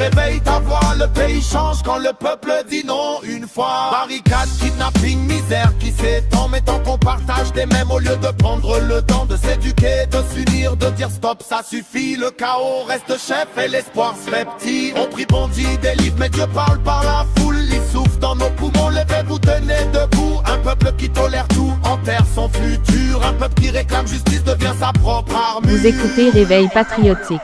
réveille ta voix, le pays change quand le peuple dit non une fois. Barricade, kidnapping, misère qui s'étend, mais tant qu'on partage des mêmes au lieu de prendre le temps de s'éduquer, de s'unir, de dire stop, ça suffit. Le chaos reste chef et l'espoir se fait petit. On prie, bondit, délivre, mais Dieu parle par la foule. Il souffle dans nos poumons, levez-vous, tenez debout. Un peuple qui tolère tout, enterre son futur. Un peuple qui réclame justice devient sa propre armure. Vous écoutez Réveil Patriotique.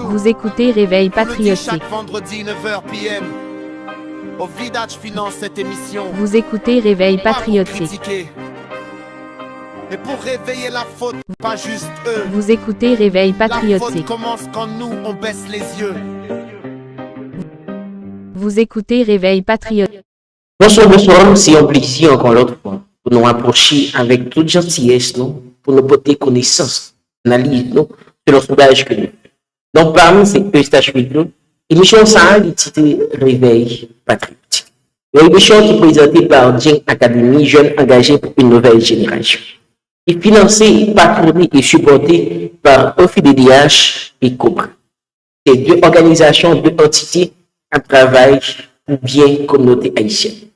Vous écoutez Réveil Patriotique. Chaque vendredi 9h PM. Au Vidage finance cette émission. Vous écoutez Réveil Patriotique. Et pour réveiller la faute, pas juste eux. Vous écoutez Réveil La Patriotique. faute commence quand nous, on baisse les yeux. Vous écoutez Réveil Patriotique. Bonsoir, c'est un plaisir encore l'autre fois pour nous approcher avec toute gentillesse, nous, pour nous porter connaissance, analyse, nous, de nos sondages que nous. Donc, parmi ces stages vidéo, l'émission ça est titrée Réveil Patriotique. Une émission qui est présentée par Djeng Academy, jeunes engagés pour une nouvelle génération. Et financée, patronnée et supportée par OFIDDH et Cobra. Ces deux organisations, deux entités à travail pour bien communauté haïtienne.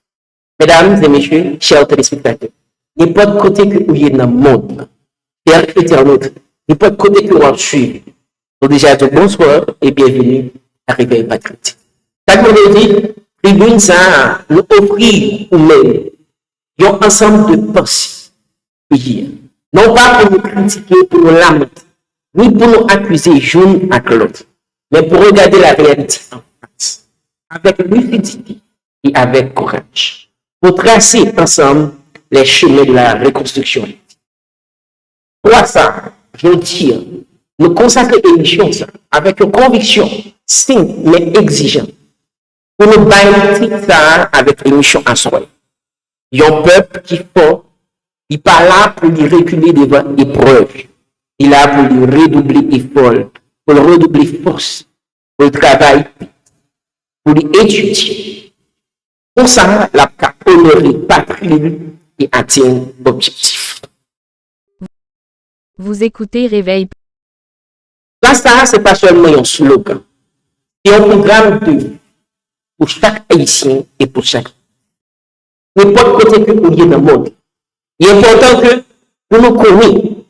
Mesdames et messieurs, chers téléspectateurs, n'importe côté que vous êtes dans le monde, chers internautes, n'importe côté que vous suivez, nous déjà de bonsoir et bienvenue à Réveil Patriotique. Chaque vendredi, tribune ça nous offrir ou même un ensemble de pensées hier. Non pas pour nous critiquer, pour nous lamenter, ni pour nous accuser l'un à l'autre, mais pour regarder la réalité en face, avec lucidité et avec courage, pour tracer ensemble les chemins de la reconstruction. Pour ça, je veux dire, nous consacrer l'émission avec une conviction simple mais exigeante, pour nous bâtir ça avec l'émission à soi. Il y a un peuple qui fort, il n'est pas là pour lui reculer devant l'épreuve, il est là pour lui redoubler effort, pour lui redoubler force, pour le travail, pour lui étudier. Pour ça, la honorer patrie et atteindre l'objectif. Vous écoutez Réveil. Là, ça, ce n'est pas seulement un slogan. C'est un programme de vie pour chaque Haïtien et pour chaque. N'importe côté que vous êtes dans le monde. Il est important que vous nous connaissiez.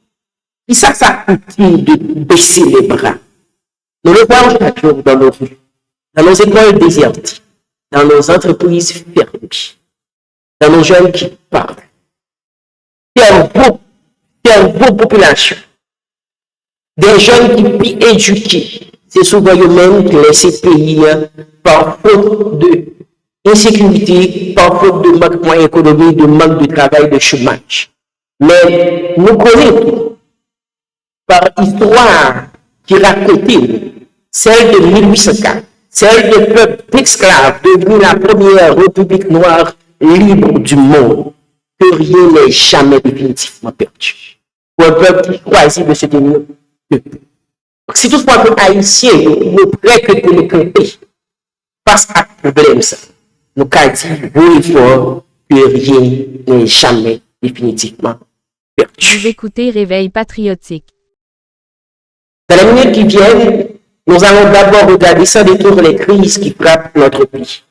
Et ça coûte de baisser les bras. Nous le voyons chaque jour dans nos rues, dans nos écoles désertes, dans nos entreprises fermées, dans nos jeunes qui partent. Faire vos populations. Des jeunes qui sont éduqués. C'est souvent eux-mêmes qui laissent ces pays par faute d'insécurité, par faute de manque de moyens économiques, de manque de travail, de chômage. Mais nous connaissons par histoire qui racontait celle de 1804, celle de peuple d'esclaves devenu la première république noire libre du monde, que rien n'est jamais définitivement perdu. Pour un peuple qui choisit de se tenir debout. Si toutefois que Haïtiens ne prêt que pour nous camper face à ce problème, nous avons dit haut et fort que rien n'est jamais définitivement perdu. Vous écoutez Réveil Patriotique. Dans les minutes qui viennent, nous allons d'abord regarder sans détour les crises qui frappent notre pays.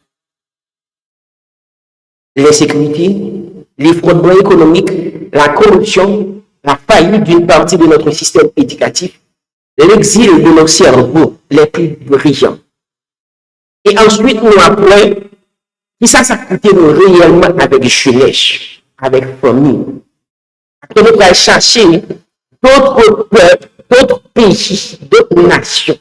L'insécurité, l'effondrement économique, la corruption, la faillite d'une partie de notre système éducatif, l'exil de nos cerveaux les plus brillants. Et ensuite, nous apprenons qui ça coûte nous réellement avec jeunesse, avec famille. Après, nous allons chercher d'autres peuples, d'autres pays, d'autres nations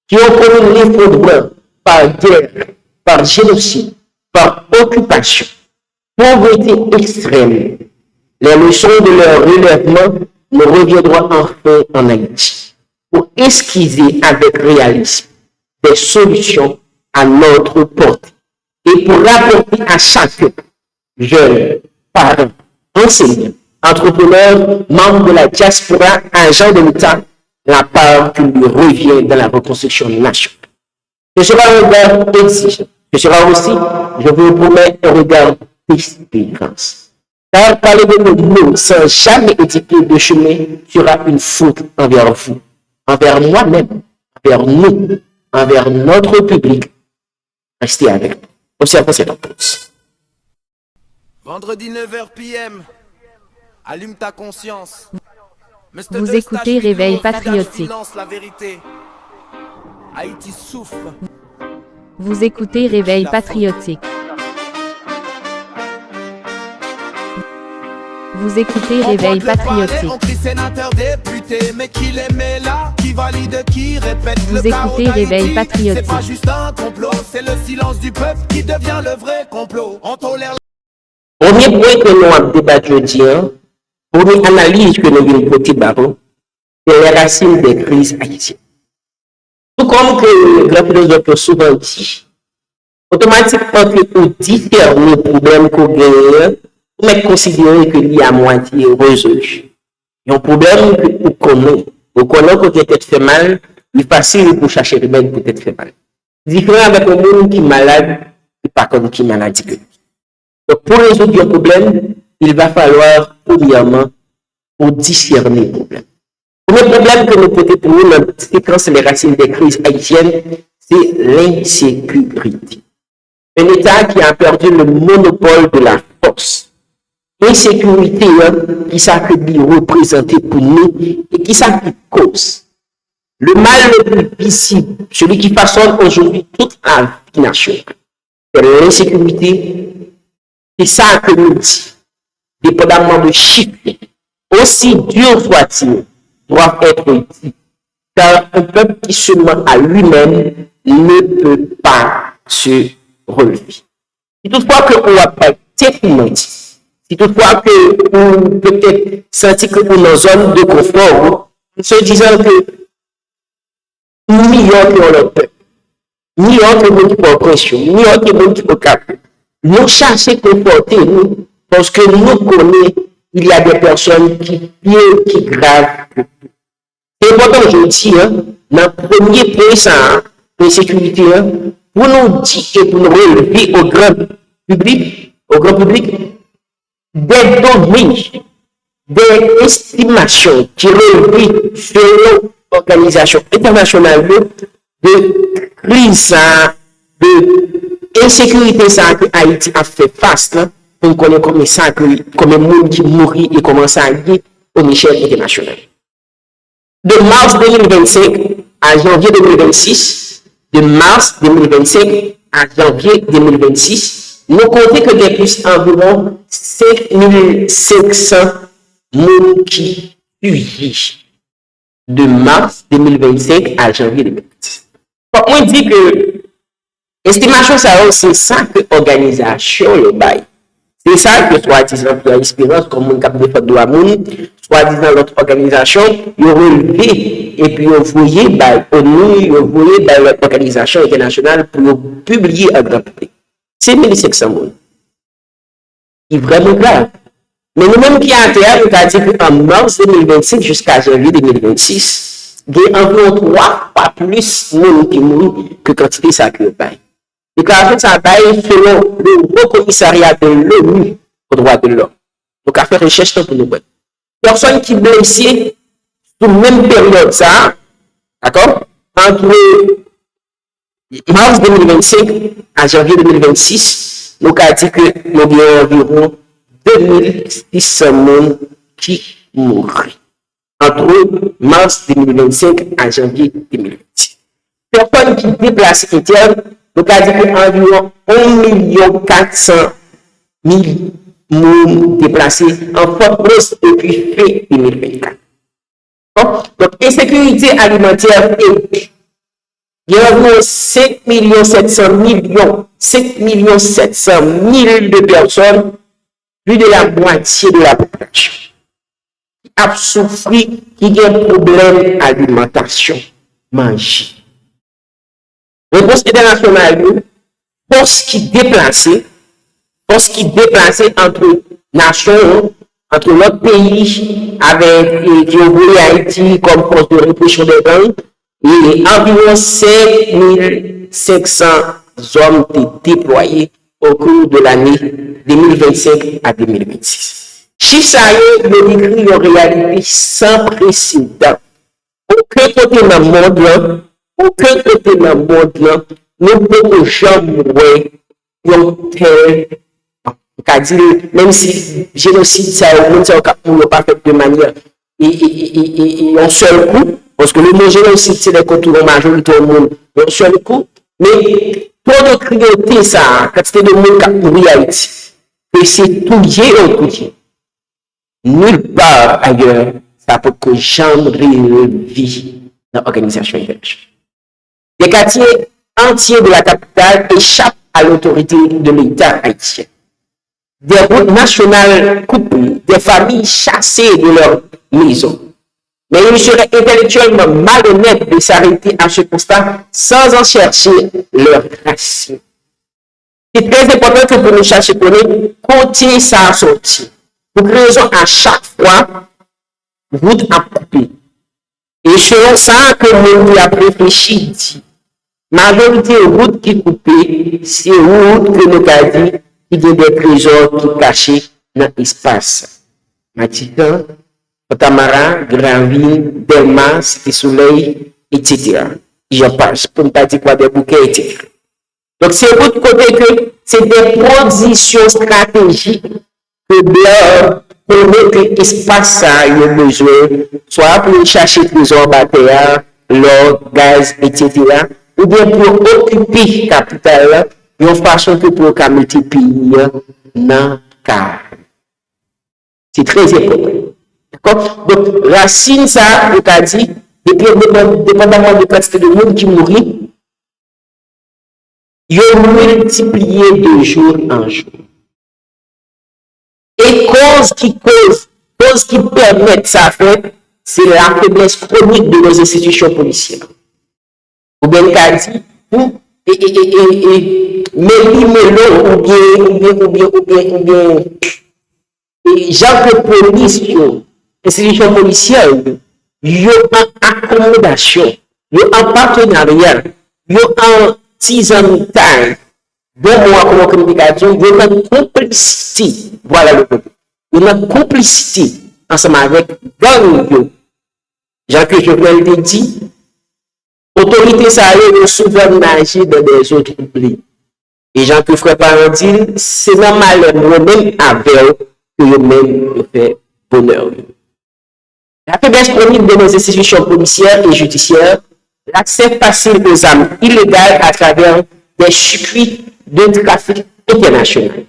qui ont connu l'effondrement par guerre, par génocide, par occupation, pauvreté extrême. Les leçons de leur relèvement nous reviendront enfin en Haïti pour esquisser avec réalisme des solutions à notre portée et pour rapporter à chacun, jeunes, parents, enseignants, entrepreneurs, membres de la diaspora, agents de l'État, la part qui lui revient dans la reconstruction nationale. Ce sera un regard exigeant. Ce sera aussi, je vous promets, un regard d'espérance. Car parler de nos mots sans jamais édifier de chemin sera une faute envers vous, envers moi-même, envers nous, envers notre public. Restez avec nous. Observons cette pause. Vendredi 9h PM. Allume ta conscience. Mr. Vous Eustache écoutez Vidéo, Réveil Vidal Patriotique. Silence, la vérité. Haïti souffre. Vous écoutez Réveil Patriotique. Vous écoutez On Réveil vote le palais, Patriotique. on crie sénateur, député, mais qui les met là, qui valide, qui répète Vous le chaos écoutez Réveil d'Haïti. Patriotique. C'est pas juste un complot, c'est le silence du peuple qui devient le vrai complot. On tolère. Premier point que nous avons débattu aujourd'hui, première analyse que nous avons portée baron, c'est les racines des crises haïtiennes. Tout comme que le grand philosophe a souvent dit, automatiquement que nous discernons les problèmes qu'on gagne, nous mettons considérer que l'il y a moitié résolu. Il y a un problème que nous connaissons. Nous connaissons que peut-être fait mal, il est facile pour chercher le remède peut-être fait mal. Différent avec un monde qui est malade, et pas comme qui est malade. Donc, pour résoudre le problème, il va falloir, premièrement, pour discerner le problème. Le premier problème que nous posons pour nous, dans cette séquence, les racines des crises haïtiennes, c'est l'insécurité. Un État qui a perdu le monopole de la force. L'insécurité, qui s'affaiblit représentée pour nous et qui s'affaiblit cause. Le mal le plus visible, celui qui façonne aujourd'hui toute la vie nationale, c'est l'insécurité. C'est ça que nous dit, dépendamment de chiffres, aussi dur soit-il, doivent être dit, car un peuple qui se ment à lui-même ne peut pas se relever. Si toutefois que on n'a pas techniquement dit, si toutefois que on peut-être sentir que on est en zone de confort, en se disant que ni autre que notre peuple, ni autre monde qui peut oppression, ni autre monde qui peut capter. Nous cherchons conforter nous parce que nous connaissons il y a des personnes qui pire, qui grave. C'est important aujourd'hui, dans le premier point de sécurité, pour nous dire et pour nous relever au grand public, des données, des estimations qui relèvent selon l'organisation internationale de crise, de insécurité ça que Haïti a fait face là, on connaît comme ça comme un monde qui mourit et commence à aller au échelle internationale. De mars 2025 à janvier 2026, de mars 2025 à janvier 2026, nous comptons que il y a plus environ 5500 monde qui tuent. De mars 2025 à janvier 2026. Donc, on dit que estimation, c'est ça que l'organisation le bail. C'est ça que soi-disant pour l'espérance, comme on cap de fait de l'amour, soi-disant l'autre organisation, ils ont relevé et puis ils ont voyé l'organisation internationale pour publier un grand public. C'est 1500 monde. C'est vraiment grave. Mais nous-mêmes qui à terre, nous avons dit qu'en mars 2025 jusqu'à janvier 2026, il y a environ 3 fois plus de monde qui mourent que quantité ça que le bail. Déclaration de sa bail selon le Haut Commissariat de l'ONU aux droits de l'homme. Donc, à faire recherche pour nous. Personne qui blessé sous la même période, ça, d'accord, entre mars 2025 à janvier 2026, nous avons dit que nous avons environ 2600 personnes qui mourent entre mars 2025 à janvier 2026. Personnes qui déplacent interne, nous avons dit qu'environ 1 400 000 personnes déplacées en force depuis février 2024. Donc, insécurité alimentaire est il y a environ 5 700 000 de personnes, plus de la moitié de la population, qui a souffert, qui a un problème d'alimentation, manger. Réponse internationale, force qui déplaçait entre nations, entre notre pays, avec qui ont voulu Haïti comme force de répression des gangs, et environ 5500 hommes étaient déployés au cours de l'année 2025 à 2026. Chiffre ça y est, il décrit une réalité sans précédent. Aucun côté dans le monde là, aucun côté dans le monde là, nous pouvons jamais voir une telle, même si génocide ça, on ne pas fait de manière et un seul coup, parce que le mot génocide c'est les contours majorité au monde, un seul coup, mais pour de cruauté ça, quand c'était le monde qui a mouru à Haïti, et c'est tout lié au tout. Nulle part ailleurs, ça peut que jamais vie dans l'organisation internationale. Les quartiers entiers de la capitale échappent à l'autorité de l'État haïtien. Des routes nationales coupées, des familles chassées de leur maison. Mais il serait intellectuellement malhonnête de s'arrêter à ce constat sans en chercher leur racine. C'est très important que pour nous chercher pour nous, côté ça sorti. Pour raison à chaque fois, route à couper. Et selon ça que nous avons réfléchi, dit, majorité route qui coupée, c'est route que nous avons dit qui a des trésors qui cachés dans l'espace. Matican, Otamara, Granville, Delma, Cité Soleil, etc. J'en passe pour ne pas dire quoi des bouquets, etc. Donc c'est votre côté que c'est des positions stratégiques que Blanc pour mettre l'espace à y a besoin, soit pour chercher trésor bataire, l'or, gaz, etc. ou bien pour occuper la capitale de façon que pour mettre le pays dans le cas. C'est très important. D'accord? Donc, racine, ça, on a dit, dépendamment de la quantité de monde qui mourit, il a multiplié de jour en jour. Et cause qui permettent ça faire, c'est la faiblesse chronique de nos institutions policières. Ou bien qu'a dit, Méli Melo, ou bien, gens de police, institutions policières, ils ont en accommodation, ils ont en partenariat, ils ont en tisanitaire, de moi comme communication, ils ont en complicité, voilà le problème. Ils ont en complicité ensemble avec gang. Jean-Claude Jovenel te dit, autorité ça est souvent nager dans des autres pays. Et Jean-Claude Frère dit, c'est normal, moi-même avec que eux-mêmes fait bonheur. La faiblesse chronique de nos institutions policières et judiciaires, l'accès facile aux armes illégales à travers des circuits de trafic international.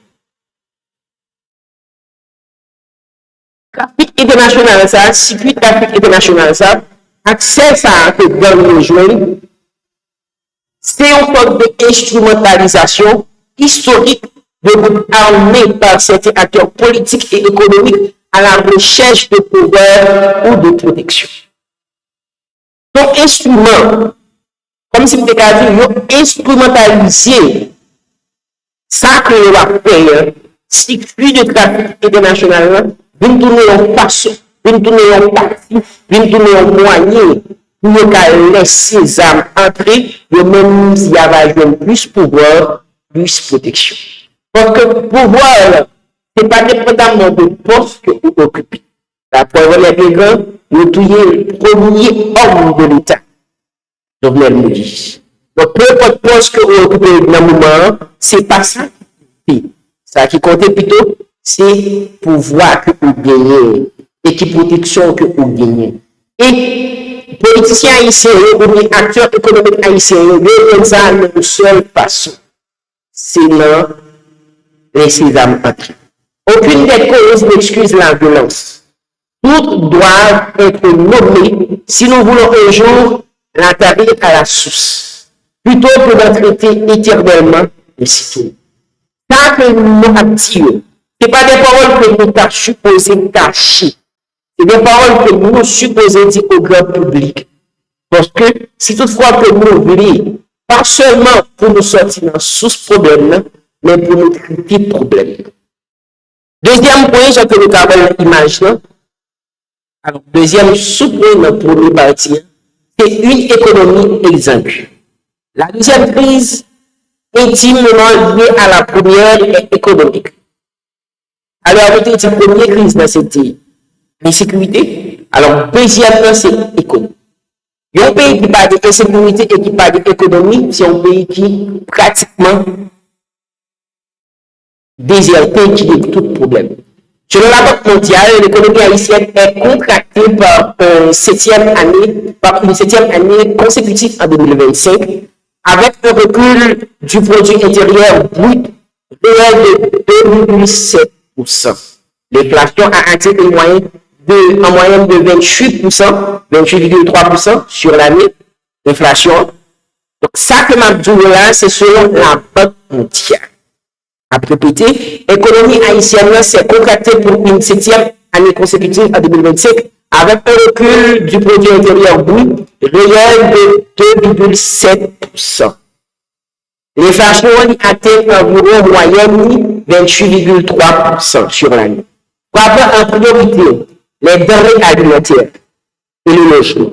Trafic international, ça, circuit de trafic international, ça, accès à que gang nous joignent, c'est une forme d'instrumentalisation historique de groupes armés par certains acteurs politiques et économiques à la recherche de pouvoir ou de protection. Donc, instrument, comme si vous avez instrumentalisé ça que l'on va faire, circuit de trafic international, d'une tourner en façon, d'une tourner en partie, d'une tourner en moyen, pour ne laisser les armes entrer, et même s'il y a plus pouvoir, plus protection. Donc, le pouvoir, ce n'est pas dépendamment de poste que vous occupez. La preuve est bien grande, nous tuons le premier homme de l'État. Jovenel Moïse. Donc, peu importe poste que vous occupez dans le moment, ce n'est pas ça. Ça qui compte plutôt, c'est pouvoir que vous gagnez et qui protection que vous gagnez. Et politiciens haïtiens ou bien acteurs économiques haïtiens, ils ont ça de seule façon. C'est là, laisser âmes entrer. Aucune des causes n'excuse la violence. Toutes doivent être nommées si nous voulons un jour l'enterrer à la source, plutôt que d'en traiter éternellement les citoyens. Ça que nous avons, ce n'est pas des paroles que nous avons supposées cacher. C'est des paroles que nous supposons dire au grand public. Parce que si toutefois que nous voulons, pas seulement pour nous sortir dans ce problème, mais pour nous traiter le problème. Deuxième point, j'ai que nous avons l'image. Alors, deuxième sous-point pour nous partir, c'est une économie exsangue. La deuxième crise intimement liée à la première est économique. Alors, avec la première crise, c'était l'insécurité. Alors, deuxièmement, c'est l'économie. Un pays qui parle d'insécurité et qui parle d'économie, c'est un pays qui pratiquement déserté, qui a tout problème. Selon la Banque mondiale, l'économie haïtienne est contractée par une septième année consécutive en 2025, avec un recul du produit intérieur brut réel de 2,7%. L'inflation a atteint en moyenne de 28%, 28,3% sur l'année d'inflation. Donc, ça que m'a dit là, c'est selon la Banque mondiale. À répéter, l'économie haïtienne s'est contractée pour une septième année consécutive en 2025 avec un recul du produit intérieur brut réel de 2,7%. L'inflation atteint environ moyenne 28,3% sur l'année. Par en priorité, les denrées alimentaires et le logement,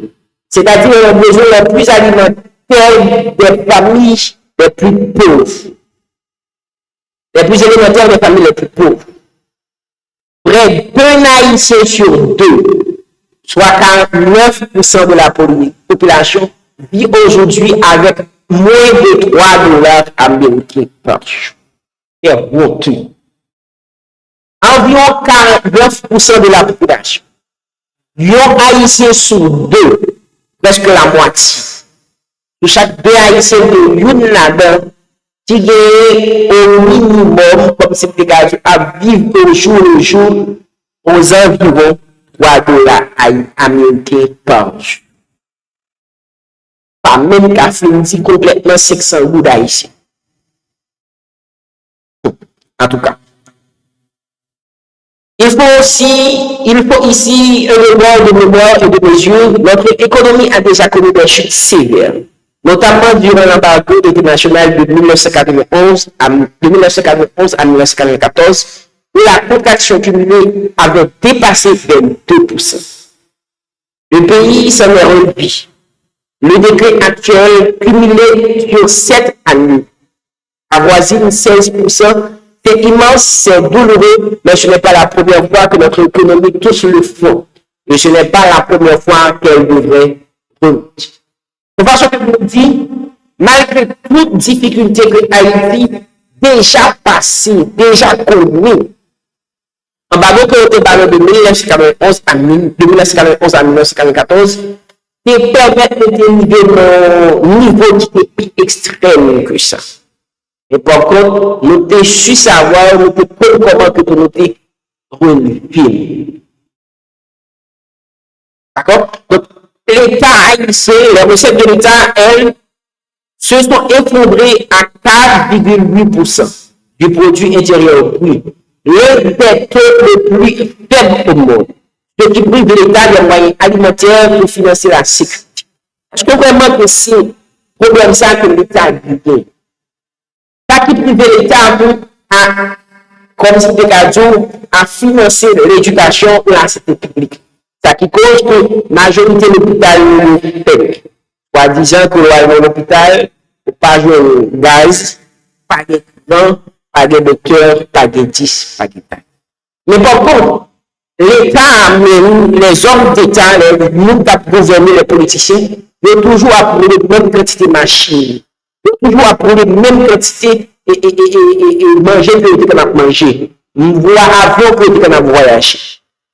c'est-à-dire les besoins les plus alimentaires des familles les plus pauvres. Les plus élémentaires des familles les plus pauvres. Près d'un Haïtien sur deux, soit 49% de la population, vit aujourd'hui avec moins de 3 dollars américains par jour. C'est honteux. Environ 49% de la population. Un Haïtien sur deux, presque la moitié. De chaque deux Haïtiens de une là-dedans, qui gagne au minimum, comme c'est le cas, à vivre au jour le jour aux environs 3 dollars américains par jour. Pas même qu'à finir complètement 500 gouttes d'Haïtien. En tout cas. Il faut ici un regard de mémoire et de mesure. Notre économie a déjà connu des chutes sévères, notamment durant l'embargo international de 1991 à 1994, où la contraction cumulée avait dépassé 22%. Le pays s'en est relevé. Le décret actuel, cumulé sur 7 années, avoisine 16%. C'est immense, c'est douloureux, mais ce n'est pas la première fois que notre économie touche le fond. Et ce n'est pas la première fois qu'elle devrait remonter. De façon que vous dit, malgré toute difficulté que Haïti déjà passée, déjà connue, en bas de 1991 à 1994, qui permettent de dériver un niveau qui est plus extrême que ça. Et par contre, nous devons su savoir, nous devons comment que nous devons relever. D'accord? Donc, l'État haïtien, les recettes de l'État, elles, se sont effondrées à 4,8% du produit intérieur brut. L'un des taux les plus faibles au monde. Ce qui prive l'État des moyens alimentaires pour financer la sécurité. Est-ce que vraiment que c'est le problème ça que l'État a gagné? Ça qui prive l'État à, comme c'était cadeau, à financer l'éducation ou la santé publique. Ça qui cause que la majorité de l'hôpital est faible. Soit disant que l'hôpital, pas de gaz, pas de dents, pas de docteur, pas de 10, pas de temps. Mais par contre, l'État amène les hommes d'État, les nous qui gouverner les politiciens, de toujours approuver la même quantité de machines, de toujours approuver la même quantité et manger que qu'on a mangé. Voir avant que qu'on a voyagé.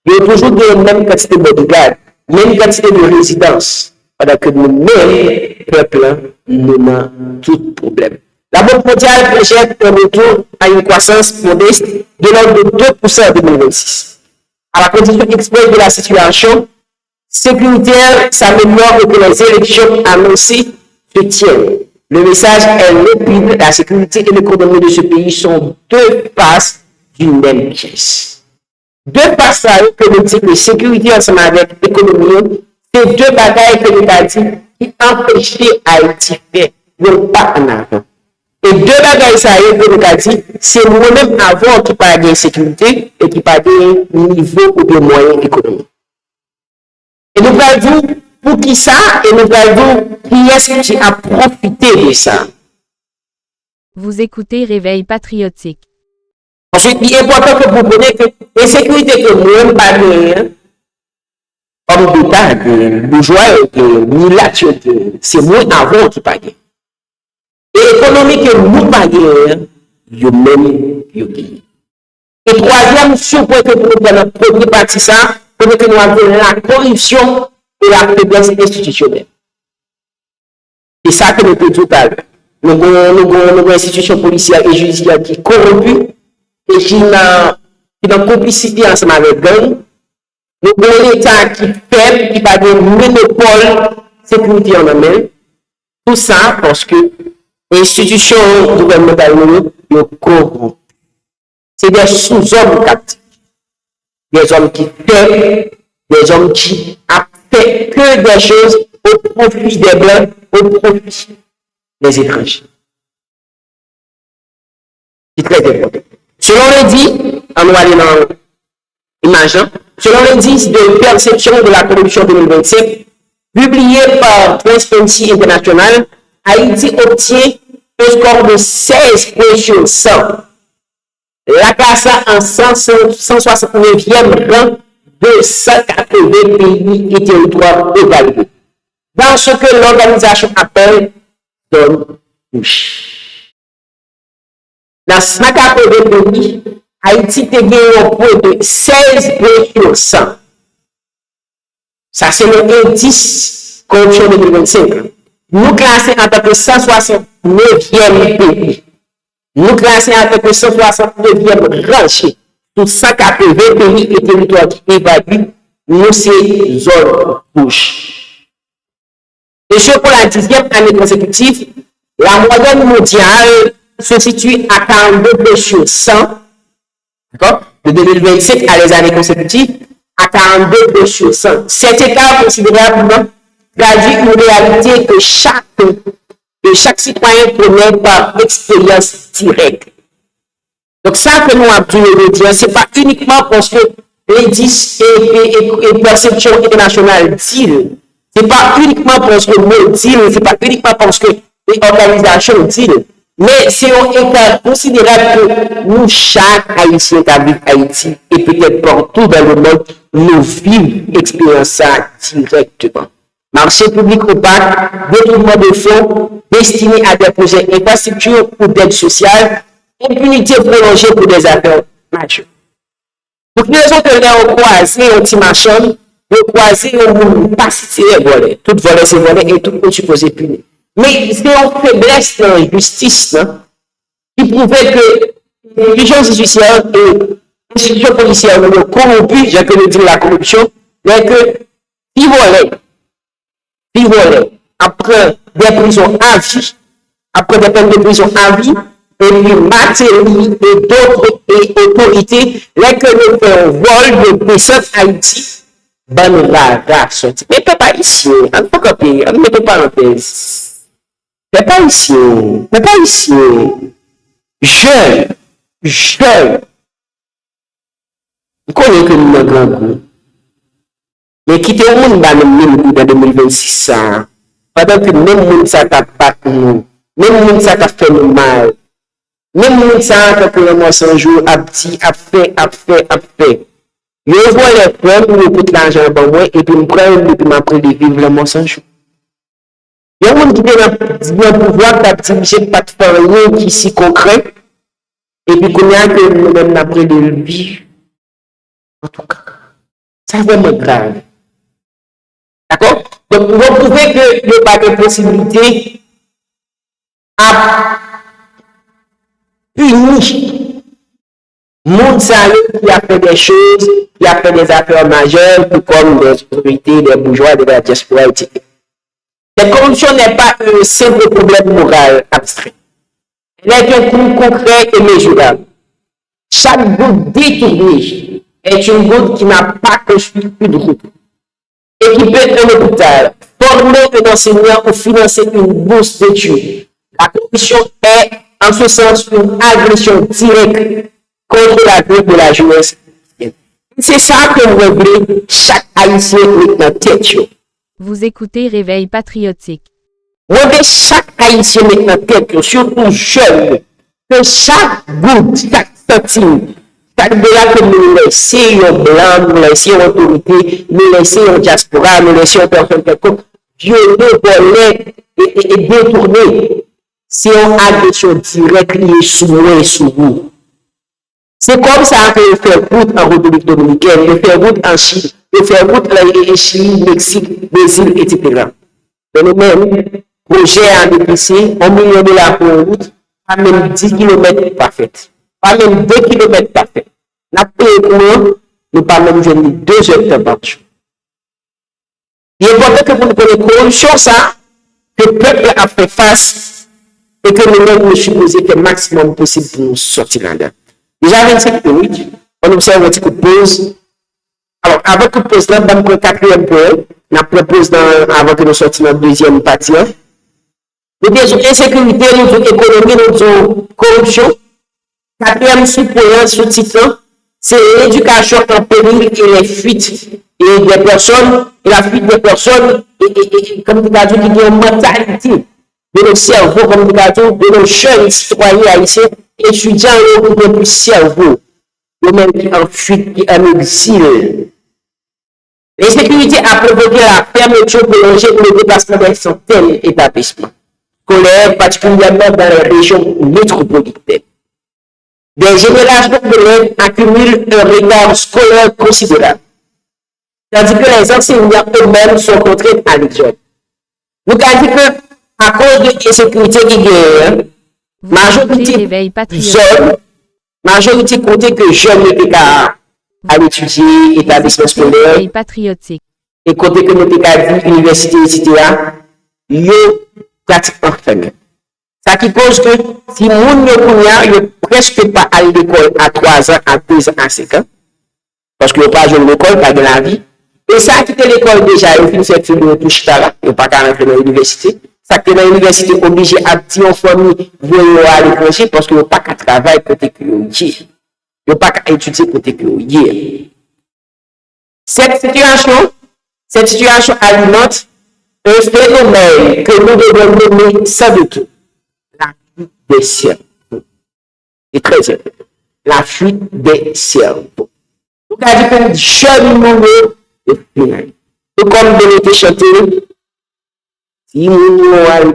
Il y a toujours la même quantité de bodyguard, même quantité de résidence. Pendant que nous-mêmes, peuple, nous avons tout problème. La Banque mondiale projette un retour à une croissance modeste de l'ordre de 2% en 2026. À la condition express de la situation sécuritaire s'améliore et que les élections annoncées se tiennent. Le message est limpide, la sécurité et l'économie de ce pays sont deux faces d'une même pièce. Deux faces que nous disons que sécurité ensemble avec l'économie, c'est deux bagailles que nous avons dit qui empêchaient Haïti de faire, non pas en avant. Et deux bagailles ça que nous avons dit, c'est nous-mêmes avant qui parlent de sécurité et qui parlent de niveau ou de moyens économiques. Et nous allons dire pour qui ça, et nous allons dire qui est-ce qui a profité de ça. Vous écoutez Réveil patriotique. Ensuite, il est important que vous compreniez que l'insécurité que nous avons, homme d'État, bourgeois, militaire, c'est moins avant qui pague. Et l'économie que nous payons, vous même, vous gagnez. Et troisième, point que nous avons premier partie ça, pour que nous avons la corruption et la faiblesse institutionnelle. C'est ça que nous peut tout à l'heure. Nous avons une institution policière et judiciaire qui est corrompue et qui a une complicité ensemble avec gang. Nous avons l'État qui fait, qui n'a pas de monopole sécurité en amène. Tout ça parce que l'institution gouvernementale est corrompue. C'est des sous-hommes captifs. Des hommes qui fait, des hommes qui ont fait que des choses au profit des blancs, au profit des étrangers. C'est très important. Selon l'indice, on va aller dans l'image, selon l'indice de perception de la corruption 2025, publié par Transparency International, Haïti obtient un score de 16 points sur 100. La classe en 169e rang de 180 pays et territoires évalués. Dans ce que l'organisation appelle zone rouge. Dans 180 pays, Haïti a gagné un point de 16 points sur 100. Ça, c'est l'indice corruption 2025. Nous classons en tant que 169e pays. Nous classons en tant que 169e rang sur 180 pays et territoires qui évaluent, nous, c'est zone rouge. Et ce pour la 10e année consécutive, la moyenne mondiale se situe à 42 sur 100, d'accord, de 2025 à les années consécutives, à 42 sur 100. Cet écart considérablement traduit une réalité que chaque citoyen connaît par expérience directe. Donc ça que nous avons dit, ce n'est pas uniquement parce que l'indice et perception internationale disent. Ce n'est pas uniquement parce que nous disons, ce n'est pas uniquement parce que les organisations disent, mais c'est un écart considérable que nous, chaque Haïtien qui habite Haïti, et peut-être partout dans le monde, nous vivons l'expérience directement. Marché public opaque, détournement de fonds destinés à des projets infrastructures ou d'aide sociale, impunité prolongée pour des affaires majeures. Pour une raison que nous avons croisé un petit machin, nous croiser au monde, pas si c'est volé. Tout volé, c'est volé et tout est supposé punir. Mais c'est une faiblesse dans la justice qui prouvait que l'institution judiciaire et l'institution policière sont corrompues, j'ai que dire la corruption, mais que ils volaient après des prisons à vie, après des peines de prison à vie, et puis matériel et d'autres autorités, les que nous faisons vol de personnes Haïti. Ben la sortie. Mais pas ici. On ne peut pas payer. On ne met pas parenthèse. Mais pas ici. Mais pas ici. Jeune. On connaît que nous avons grand goût. Mais quitter le monde dans le même goût dans 2026. Pendant que même monde ça t'a pas nous. Même monde ça t'a fait nous mal. Même monde ça t'a fait nous un jour à petit, à fait. Je vois les preuves, je pose l'argent pour moi et puis je prends et puis m'apprends de vivre le mensonge. Il y a des gens qui ont le pouvoir d'abdiquer pas de faire rien qui est si concret et puis qu'on a que nous-mêmes après de le vivre. En tout cas, c'est vraiment grave. D'accord? Donc, vous prouvez qu'il n'y a pas de possibilité à punir. Monde qui a fait des choses, qui a fait des affaires majeures, tout comme des autorités, des bourgeois, de la diaspora, etc. La corruption n'est pas un simple problème moral abstrait. Elle est un coût concret et mesurable. Chaque goutte détournée est une goutte qui n'a pas construit une route. Équiper un hôpital, former un enseignant ou financer une bourse d'études. La corruption est, en ce sens, une agression directe contre la vie de la jeunesse. C'est ça que nous voulons chaque Haïtien dans tête. Vous écoutez Réveil patriotique. Rendez chaque Haïtien maintenant tête, surtout jeune, que chaque goutte, chaque centime, chaque dollar que nous laissons blanc, nous laissons autorité, nous laissons diaspora, nous laissons personne quelconque, violer, voler et détourner, c'est une agression directe liée sur moi et sur vous. C'est comme ça que fait route en République dominicaine, le fait route en Chine, le fait route en Chine, Mexique, Brésil, etc. Mais nous-mêmes, projet à dépisser, $1 million pour une route, pas même 10 km parfaite, pas même 2 km parfaite. Nous payons pour nous pas même 2 heures de temps par jour. Il est important que vous nous connaissiez corruption, ça, que le peuple a fait face et que nous-mêmes nous supposons faire le maximum possible pour nous sortir là-dedans. Déjà 25 minutes, on observe un petit coup de pause. Alors, avant que de pause là, on va quatrième point. On propose avant que nous sortions dans la deuxième partie. Nous avons insécurité, nous avons économie, nous avons corruption. Quatrième sous-point, sous-titre, c'est l'éducation en péril et les fuites et des personnes, et la fuite des personnes, et comme tu as dit, qui ont une mentalité de nos cerveaux, comme tu as dit, de nos jeunes citoyens haïtiens, étudiants qui ont plus cerveau, eux-mêmes qui en fuite, qui en exil. L'insécurité a provoqué la fermeture prolongée et le déplacement d'un centaine d'établissements scolaires, particulièrement dans les régions métropolitaines. Des générations d'élèves accumulent un retard scolaire considérable, tandis que les enseignants eux-mêmes sont contraints à l'exode. Nous avons dit qu'à cause de l'insécurité qui gagne, majorité côté que jeunes n'étaient qu'à étudier, établissement scolaire, et côté que nous étions qu'à université, etc., ils pratiquement fermés. Ça qui cause que si moun yo kounya, yo presque pas à l'école à 3 ans, à 2 ans, à 5 ans, parce que yo pas joué l'école, pas de la vie. Et ça qui était l'école déjà, yo fin cette fille de touche là, yo pas qu'à rentrer dans l'université. Ça qui est dans l'université obligé à petit en famille, voyer à l'étranger, parce que yo pas qu'à travailler côté que yo y. Yo pas qu'à étudier côté que yo y. Cette situation alimente un phénomène que nous devons nommer ça de tout. Des cerveaux. C'est très important. La fuite des cerveaux. Nous avons dit que jeune nouveau de final. Tout comme de l'été chanté, si nous allons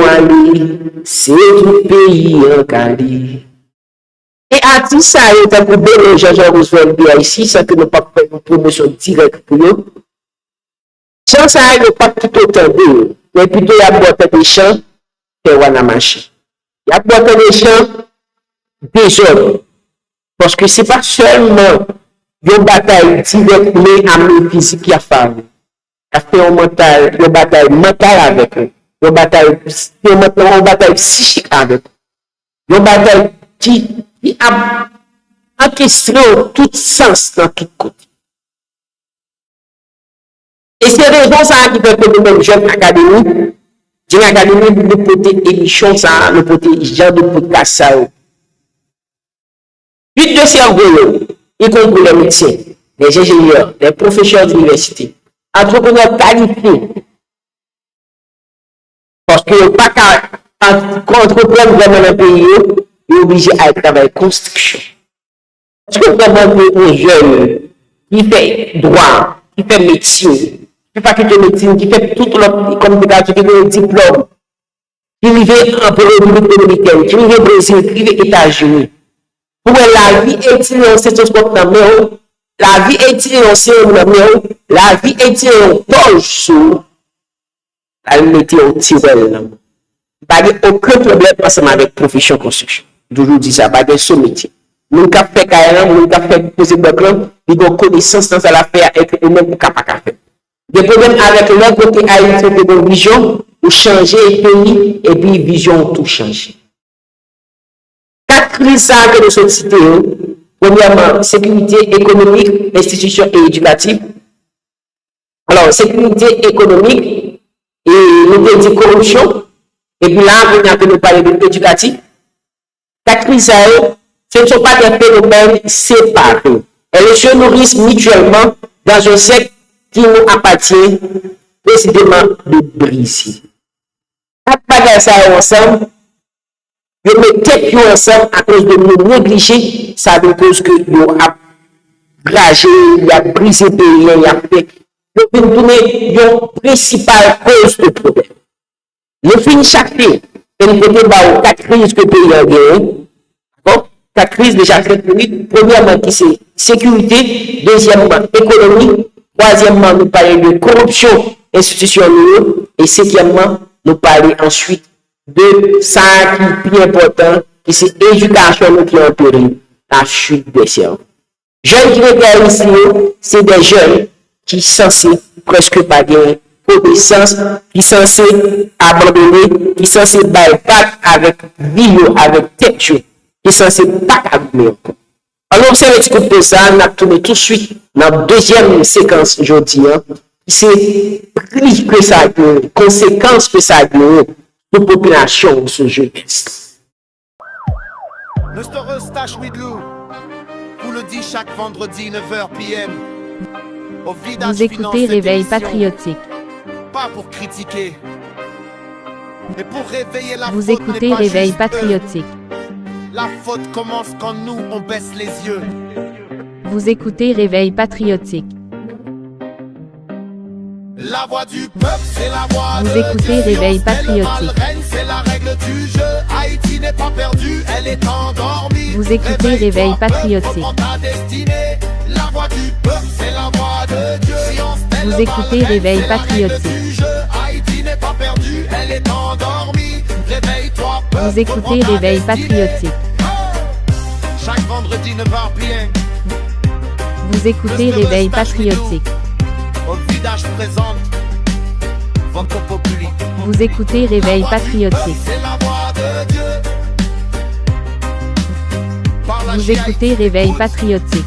aller, c'est du pays en Cali. Et à tout ça, il y a un peu de Jean-Jean Roosevelt ici, ça que nous pas faire une promotion directe pour nous. Jean, ça n'est pas tout autant de mais plutôt il y a boîte des champs. Il y a beaucoup de gens désordre. Parce que ce n'est pas seulement une bataille directe, mais armée physique qui a fait. Il a fait une bataille mentale avec eux. Une bataille psychique avec eux. Une bataille qui a en question tout sens dans tout côté. Et c'est raison ça qui fait que nous-mêmes, jeunes académiques, j'ai l'académie de porter émission, ça, le porter genre de podcast, ça. Huit de cerveau, y compris les médecins, les ingénieurs, les professeurs d'université, entrepreneurs qualifiés. Parce que pas qu'à entreprendre vraiment un pays, il est obligé à travailler construction. Parce que vraiment, un jeune qui fait droit, qui fait médecine, qui fait faculté de médecine, qui fait tout l'autre communication, qui fait un diplôme, qui vit en République dominicaine, qui vit au Brésil, qui vit aux États-Unis. Pour la vie est-il un stéthoscope dans le la vie est-il un sérum dans le la vie est-il un poche sous la mettre au tirel. Pas aucun problème ensemble avec profession construction. Toujours dit ça, pas de ce métier. Nous avons fait carrière, nous avons fait poser bloc, nous avons connaissance dans l'affaire avec eux-mêmes capable de faire. Des problèmes avec leur côté haïtien de vision, ou changer le pays, et puis vision tout changer. Quatre crises que nous sommes cités. Premièrement, sécurité économique, institution et éducative. Alors, sécurité économique, et nous avons dit corruption, et puis là, on a pu parler de l'éducatif. Quatre crises, ce ne sont pas des phénomènes séparés. Elles se nourrissent mutuellement dans un cercle qui nous appartient précisément de briser. Quatre bagages ça ensemble, ils mettent tête ensemble à cause de nous négliger, ça veut cause que nous a ragé, il a brisé le pays, il a fait. Nous pouvons donner une principale cause de problème. Nous finissons chaque année, et nous pouvons avoir 4 crises que le pays a gagné. D'accord? 4 crises déjà très publiques. Premièrement, qui c'est sécurité. Deuxièmement, économie. Troisièmement, nous parlons de corruption institutionnelle. Et cinquièmement, nous parlons ensuite de ça qui est plus important, qui c'est l'éducation qui est en péril, la chute des cerveaux. Jeunes qui étaient ici, c'est des jeunes qui sont censés presque pas gagner connaissance, qui sont censés abandonner, qui sont censés battre avec bio, avec tête, qui sont censés pas abandonner. Alors, c'est l'explique de ça, on a tourné tout de suite dans la deuxième séquence aujourd'hui, c'est plus que ça, conséquences que ça a de la population ce jeunesse. Mr. Eustache Widlou vous le dit chaque vendredi 9h PM. Au vidage Vous écoutez Réveil Patriotique. Pas pour critiquer, mais pour réveiller la Vous faute. écoutez n'est pas Réveil juste Patriotique. La faute commence quand nous on baisse les yeux. Vous écoutez Réveil Patriotique. La voix du peuple, c'est la voix Vous de écoutez Dieu. Réveil Si on sait le mal Patriotique. règne, c'est la règle du jeu. Haïti n'est pas perdue, elle est endormie. Vous écoutez Réveille-toi, Réveil peuple, Patriotique. reprends ta destinée. La voix du peuple, c'est la voix de Dieu. Si on sait Vous le mal écoutez règne, Réveil c'est la règle Patriotique. du jeu. Haïti n'est pas perdue, elle est endormie. Réveille-toi, peuple, Vous écoutez reprends ta Réveil destinée. Patriotique. Chaque vendredi 9h PM. Vous écoutez Réveil Patriotique. Au vidage présente Voco Populi. Vous écoutez Réveil Patriotique. C'est la voix de Dieu. Par la Vous GIA, écoutez Réveil Patriotique.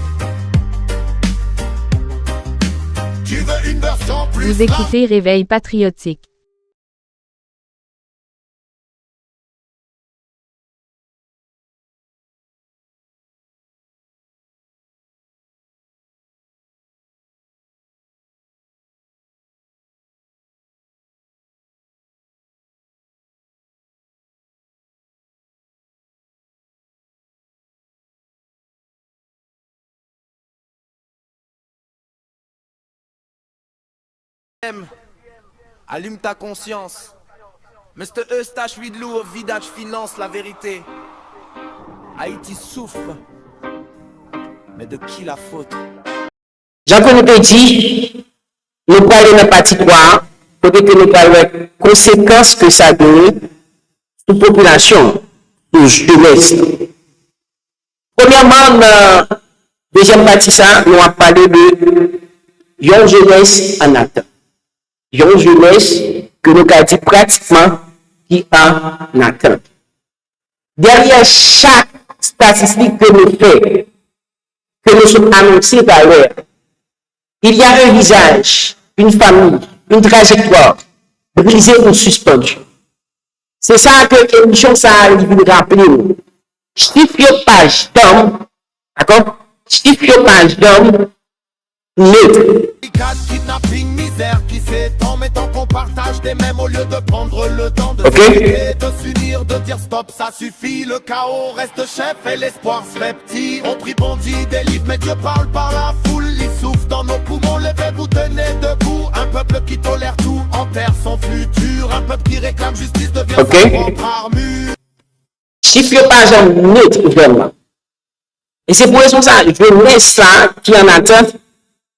tu veux une version plus Vous écoutez Réveil Patriotique. Allume ta conscience. Mr. Eustache Widlou au vidage finance la vérité. Haïti souffre. Mais de qui la faute? Jean-Claude dit, nous parlons de la partie 3, côté que nous parlons des conséquences que ça donne sur la population, sur l'Ouest. Premièrement, dans la deuxième partie, ça, nous avons parlé de une jeunesse en attente. Une jeunesse que nous avons dit pratiquement qui en attente. Derrière chaque statistique que nous faisons, que nous sommes annoncés par l'heure, il y a un visage, une famille, une trajectoire brisée ou suspendue. C'est ça que l'émission ça arrive de rappeler. Chiffre page d'homme, d'accord? Chiffre page d'homme, neutre. Kidnapping, misère qui s'étend, mettant qu'on partage des mêmes au lieu de prendre le temps de Ok. de s'unir, de dire stop, ça suffit. Le chaos reste chef et l'espoir se fait petit. On prie, bondit, délivre, mais Dieu parle par la foule. Il souffle dans nos poumons, levez-vous, tenez debout. Un peuple qui tolère tout, enterre son futur. Un peuple qui réclame justice devient Ok. sa propre armure. Chiffre page d'homme, neutre, vraiment. Et c'est pour raison ça, jeunesse ça, qui en attente,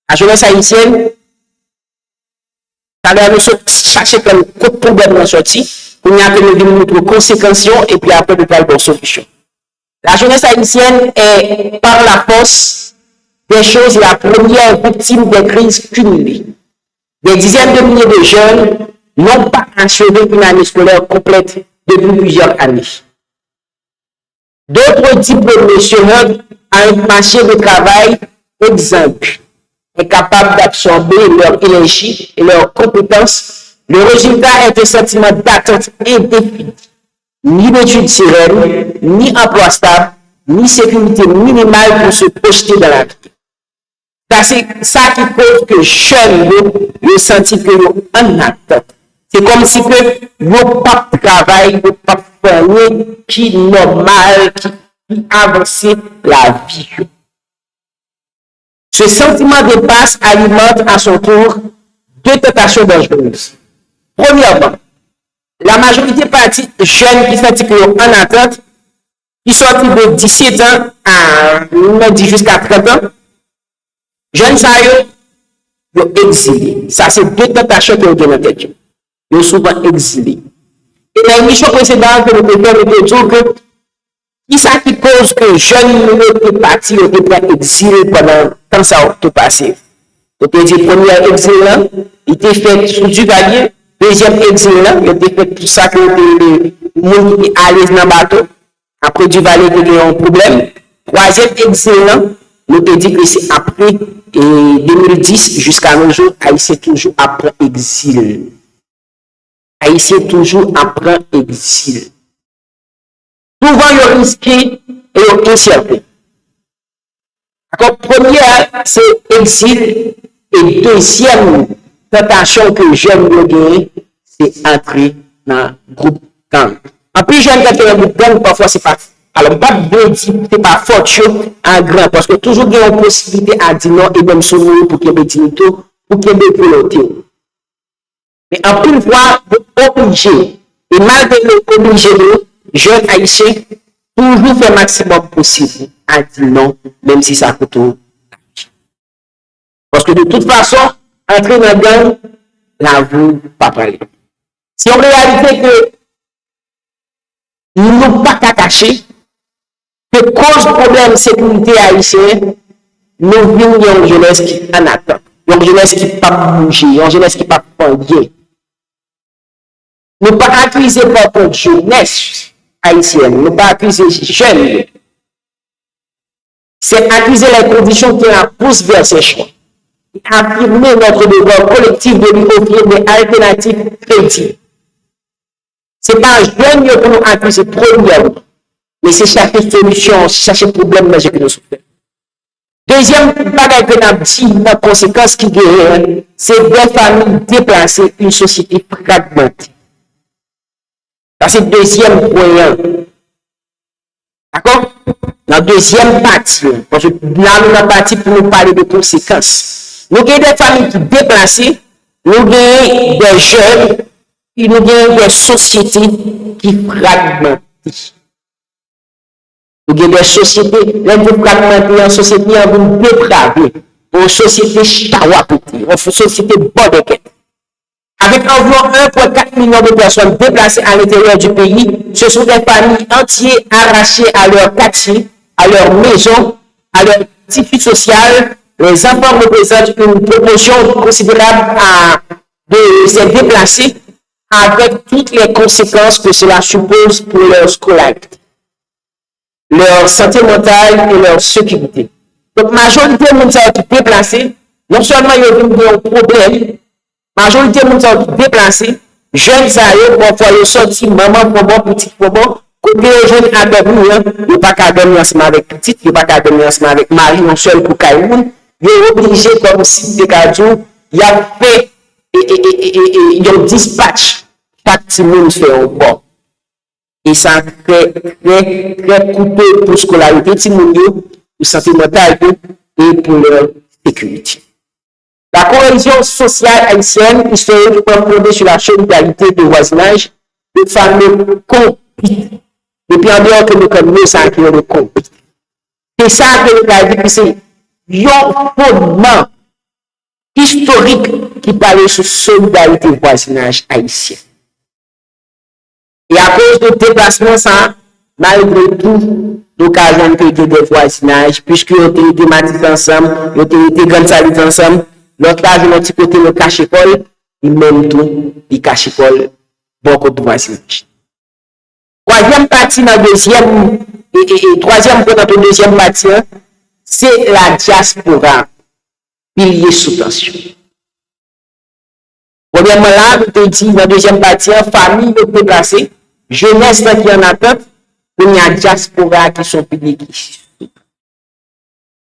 la jeunesse haïtienne, ça a nous chercher quel problème dans sorti, pour nous appeler notre conséquence et puis après nous parler de solution. La jeunesse haïtienne est par la force des choses la première victime des crises cumulées. Des dizaines de milliers de jeunes n'ont pas achevé une année scolaire complète depuis plusieurs années. D'autres diplômés se heurtent à un marché de travail exsangue, incapables d'absorber leur énergie et leurs compétences. Le résultat est un sentiment d'attente indéfinie. Ni d'études sereines, ni emploi stable, ni sécurité minimale pour se projeter dans la vie. C'est ça qui cause que jeunes yo senti que yo en attente. C'est comme si que yo pas travail, yo pas faire qui normal, qui avancer la vie. Ce sentiment de passe alimente à son tour deux tentations dangereuses. Premièrement, la majorité partie jeunes qui sentent qu'ils en attente, qui sortent de 17 ans à jusqu'à 30 ans, jeunes ça yo exilés. Ça c'est deux tentations qui ont dans la tête. Ils sont souvent exilés. Et dans l'émission précédente, que nous avons dit que qui ça qui cause que les jeunes étaient partis, ils étaient exilés pendant tant ça tout passé. Donc, le premier exil là, il était fait sous Duvalier. Deuxième exil là, il était fait tout ça que les gens qui allaient dans le bateau. Après Duvalier, il y a eu un problème. Troisième exil là, nous avons dit que c'est après 2010 jusqu'à nos jours, Haïtien toujours après exil. Haïtien toujours après exil. Souvent, il y a risqué et il y a incertain. D'accord? Première, c'est exil. Et deuxième tentation que j'aime gagner, c'est entrer dans le groupe gang. En plus, j'aime entrer dans le groupe gang, parfois, c'est pas. Alors, pas de dire, c'est pas fortune en grand, parce que toujours, il y a une possibilité à dire non, et même soumis pour qu'il y ait des dignité, pour qu'il y ait des volontés. Mais en plus, voir, obligé, et malgré l'obligé, jeunes haïtiens, toujours faire le maximum possible à dire non, même si ça coûte tout. Parce que de toute façon, entrer dans le gang, là, vous pas parler. Si en réalité que nous n'avons pas qu'à cacher, que cause problème de sécurité haïtienne, nous vivons une jeunesse qui en attend, une jeunesse qui ne pas bouger, une jeunesse qui ne pas penser. Nous ne pas accuser par contre jeunesse haïtienne, nous ne pas accuser jeunes. C'est accuser les conditions qui la poussent vers ces choix. Affirmer notre devoir collectif de lui offrir des alternatives crédibles. Ce n'est pas jeune pour nous accuser premièrement, mais c'est chercher solution, chercher problème dans ce que nous souffrons. Deuxième bagage que nous avons dit, la conséquence qui est, c'est des familles déplacées, une société fragmentée. Ça, c'est le deuxième point. D'accord? La deuxième partie, parce que là, nous avons parti pour nous parler de conséquences. Nous avons des familles qui déplacées, nous avons des jeunes, et nous avons des sociétés qui fragmentent. Nous avons des sociétés, les fragmentées en société en vous dépraver, une société chawapouti, une société bodeket. Avec environ 1,4 million de personnes déplacées à l'intérieur du pays, ce sont des familles entières arrachées à leur quartier, à leur maison, à leur tissu social. Les enfants représentent une proportion considérable de ces déplacés avec toutes les conséquences que cela suppose pour leur scolarité, leur santé mentale et leur sécurité. Donc, majorité de gens qui déplacés, non seulement ils ont un problème, majorité de gens qui déplacés, jeunes parfois ils sortent maman, maman, petit maman, côté les jeunes à dormir, ils n'ont pas qu'à dormir ensemble avec petite, ils n'ont pas qu'à dormir ensemble avec mari, non seul pour Kaïmoun. Il est obligé, comme si de cadeau, il a fait il a dispatch chaque petit monde fait un bon. Et ça fait très coûteux pour scolarité, petit monde, pour santé mentale et pour leur sécurité. La cohésion sociale haïtienne, historiquement fondée sur la solidarité de voisinage, de fameux comptes. Depuis en dehors que nous connaissons, ça qui est le compte. C'est ça que nous avons dit que c'est un fondement historique qui parle sur solidarité voisinage haïtien. Et à cause de déplacement, ça, malgré tout, l'occasion de des voisinages, puisque nous avons été matis ensemble, nous avons été grandes salles ensemble, l'autre là, de notre côté, le cache-école, il même tout, il cache-école, beaucoup de voisinage. Troisième partie, dans deuxième, et troisième point dans la deuxième partie, c'est la diaspora, pilier sous tension. Premièrement, là, nous te dit, dans la deuxième partie, famille de déplacés, jeunesse qui en attente, il y a diaspora qui sont piliers qui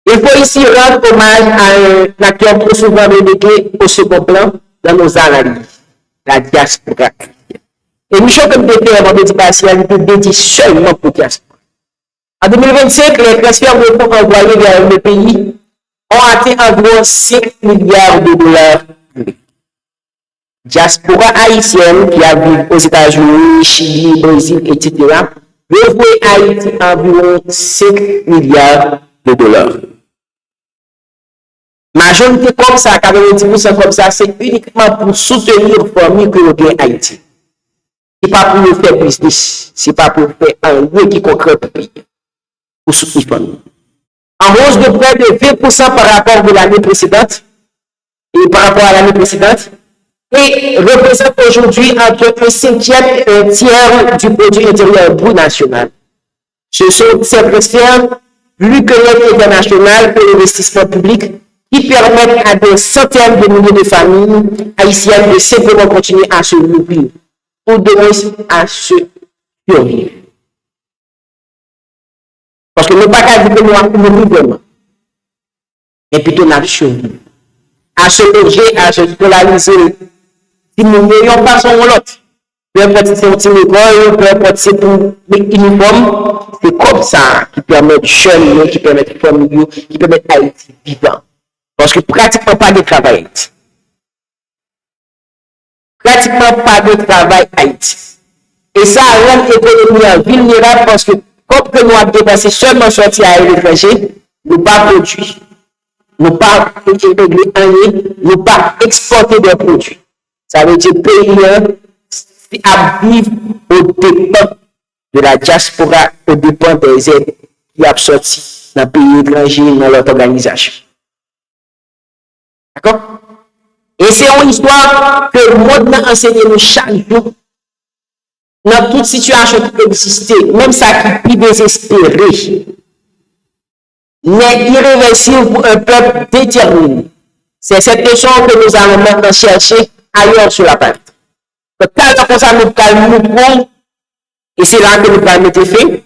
Il faut ici rendre hommage à un acteur trop souvent relégué au second plan dans nos analyses, la diaspora. Et Michel, comme décret vendredi partiel, était dédié seulement pour la diaspora. En 2025, les transferts de fonds envoyés vers le pays ont atteint environ 5 milliards de dollars. Diaspora haïtienne qui a vécu aux États-Unis, Chili, Brésil, etc., devrait Haïti environ 5 milliards de dollars. Majorité comme ça, 90% comme ça, c'est uniquement pour soutenir les familles que l'on gagne Haïti. Ce n'est pas pour faire business, ce n'est pas pour faire un lieu qui concret pour payer, pour soutenir les familles. En hausse de près de 20% par rapport à l'année précédente, et représente aujourd'hui entre un cinquième et un tiers du produit intérieur brut national. Ce sont ces transferts plus que l'aide internationale pour l'investissement public qui permettent à des centaines de milliers de familles haïtiennes de simplement continuer à se nourrir ou de moins à se survivre. Parce que nous ne pouvons pas dire que nous nourrir vraiment, mais plutôt nous survivre. À se loger, à se polariser. Si nous n'ayons pas son l'autre, peu importe si c'est un petit école, peu importe si c'est pour l'uniforme, c'est comme ça qui permet de jeunes, qui permet de familles, qui permet d'Haïti vivant. Parce que pratiquement pas de travail Haïti. Pratiquement pas de travail Haïti. Et ça rend l'économie vulnérable parce que comme que nous avons dépensé seulement sortir à l'étranger, nous ne pas produire, nous ne pas régler un lien, nous ne pas exporter des produits. Ça veut dire que le pays à vivre au dépens de la diaspora, au dépens des aides qui sont sorties dans le pays étranger, dans leur organisation. D'accord? Et c'est une histoire que le monde a enseigné nous chaque jour. Dans toute situation qui existe, même ça qui est désespéré, n'est irréversible pour un peuple déterminé. C'est cette leçon que nous allons maintenant chercher ailleurs sur la planète. Donc, quand ça nous calme, et c'est là que nous allons mettre fait,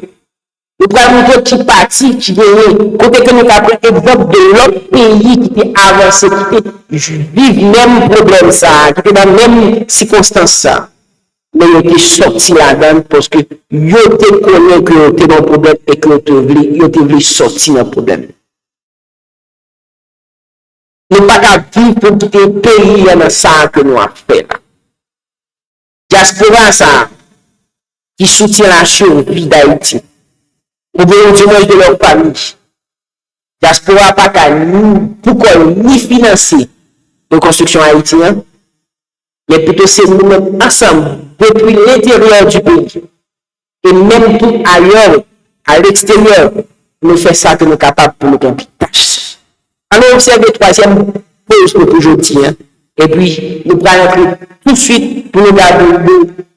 nous allons montrer qui parti, qui gagne, côté que nous avons exemple de l'autre pays qui était avancé, qui vivent même problème ça, qui était dans la même circonstance ça. Mais ils étaient sortis là-dedans parce que ils étaient connus que ils étaient dans le problème et que ils étaient sortis dans le problème. Nous ne pouvons pas vivre pour quitter le pays dans ça que nous avons fait là. Diaspora ça, qui soutient la survie d'Haïti. Nous devons du moins de leur famille. Diaspora pas qu'à nous, pourquoi ni financer la construction haïtienne, mais plutôt c'est nous-mêmes ensemble, depuis l'intérieur du pays, et même tout ailleurs, à l'extérieur, nous faisons ça que nous sommes capables pour nous tâche. Alors, observez la troisième pause pour aujourd'hui, et puis nous allons entrer tout de suite pour nous regarder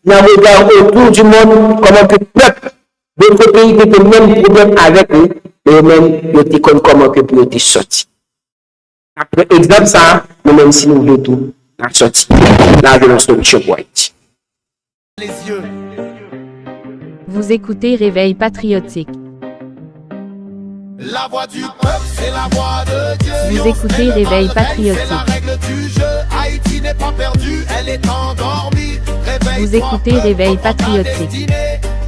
dans le regard autour du monde, comment que le peuple d'autres pays qui ont le même problème avec nous, et même ils ont comme comment que pour être sortis. Après exemple ça, nous-mêmes si nous voulons tout, la sortie, la violence solution pour Haïti. Vous écoutez Réveil patriotique. La voix du peuple, c'est la voix de Dieu. Vous écoutez Réveil patriotique. La règle du jeu, Haïti n'est pas perdue, elle est endormie. Vous écoutez Réveil patriotique.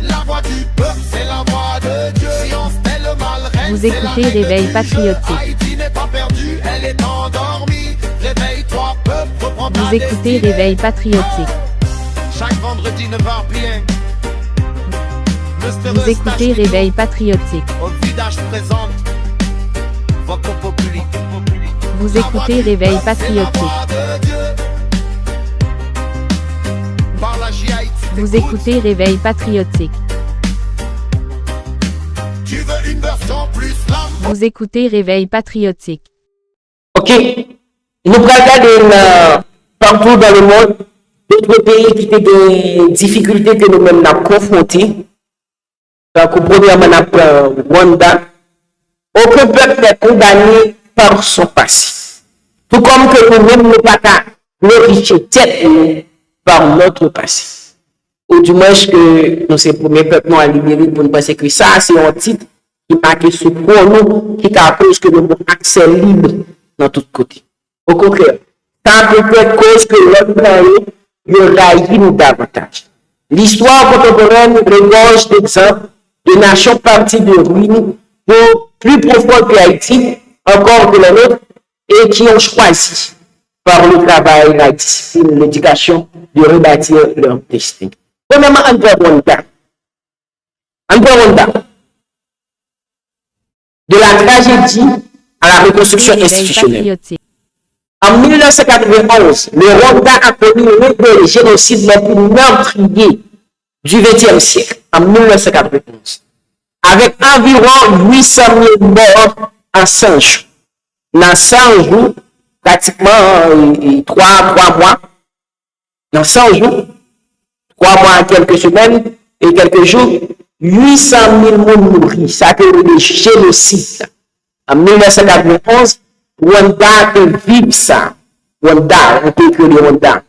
La voix du peuple, c'est la voix de Dieu. Si on se met le mal, vous écoutez Réveil patriotique. Haïti n'est pas perdue, elle est endormie. Réveille-toi, peuple, reprends ta Vous écoutez destinée. Réveil patriotique. Chaque vendredi 9h bien. Vous écoutez Réveil patriotique. Au vidage présente Voco Populi. Vous écoutez Réveil patriotique. Vous écoutez Réveil patriotique. Tu veux une version plus lame? Vous écoutez Réveil patriotique. Ok, nous regardons partout dans le monde d'autres pays qui ont des difficultés que nous-mêmes avons confrontées. Donc, premièrement, on a Rwanda. Aucun peuple n'est condamné par son passé. Tout comme que nous-mêmes ne pouvons pas glorifier tête par notre passé. Ou du moins que nous sommes les premiers peuples à libérer pour nous penser que ça, c'est un titre qui marque sous nous, qui cause que nous avons accès libre dans tous côtés. Au contraire, ça peut être cause que l'homme il raillit nous davantage. L'histoire contemporaine regorge d'exemples de nations parties de ruines plus profondes que Haïti, encore que les nôtres, et qui ont choisi, par le travail, la discipline, l'éducation, de rebâtir leur destin. Premièrement, André Rwanda. De la tragédie à la reconstruction institutionnelle. En 1991, le Rwanda a connu le génocide le plus meurtrier du XXe siècle, en 1991, avec environ 800 000 morts en 100 jours. Dans 100 jours, pratiquement 3 mois, dans 100 jours, 3 mois, quelques semaines et quelques jours, 800 000 morts morts. Ça a été le génocide. En 1991, Rwanda a vécu ça. Rwanda, on peut écrire le Rwanda.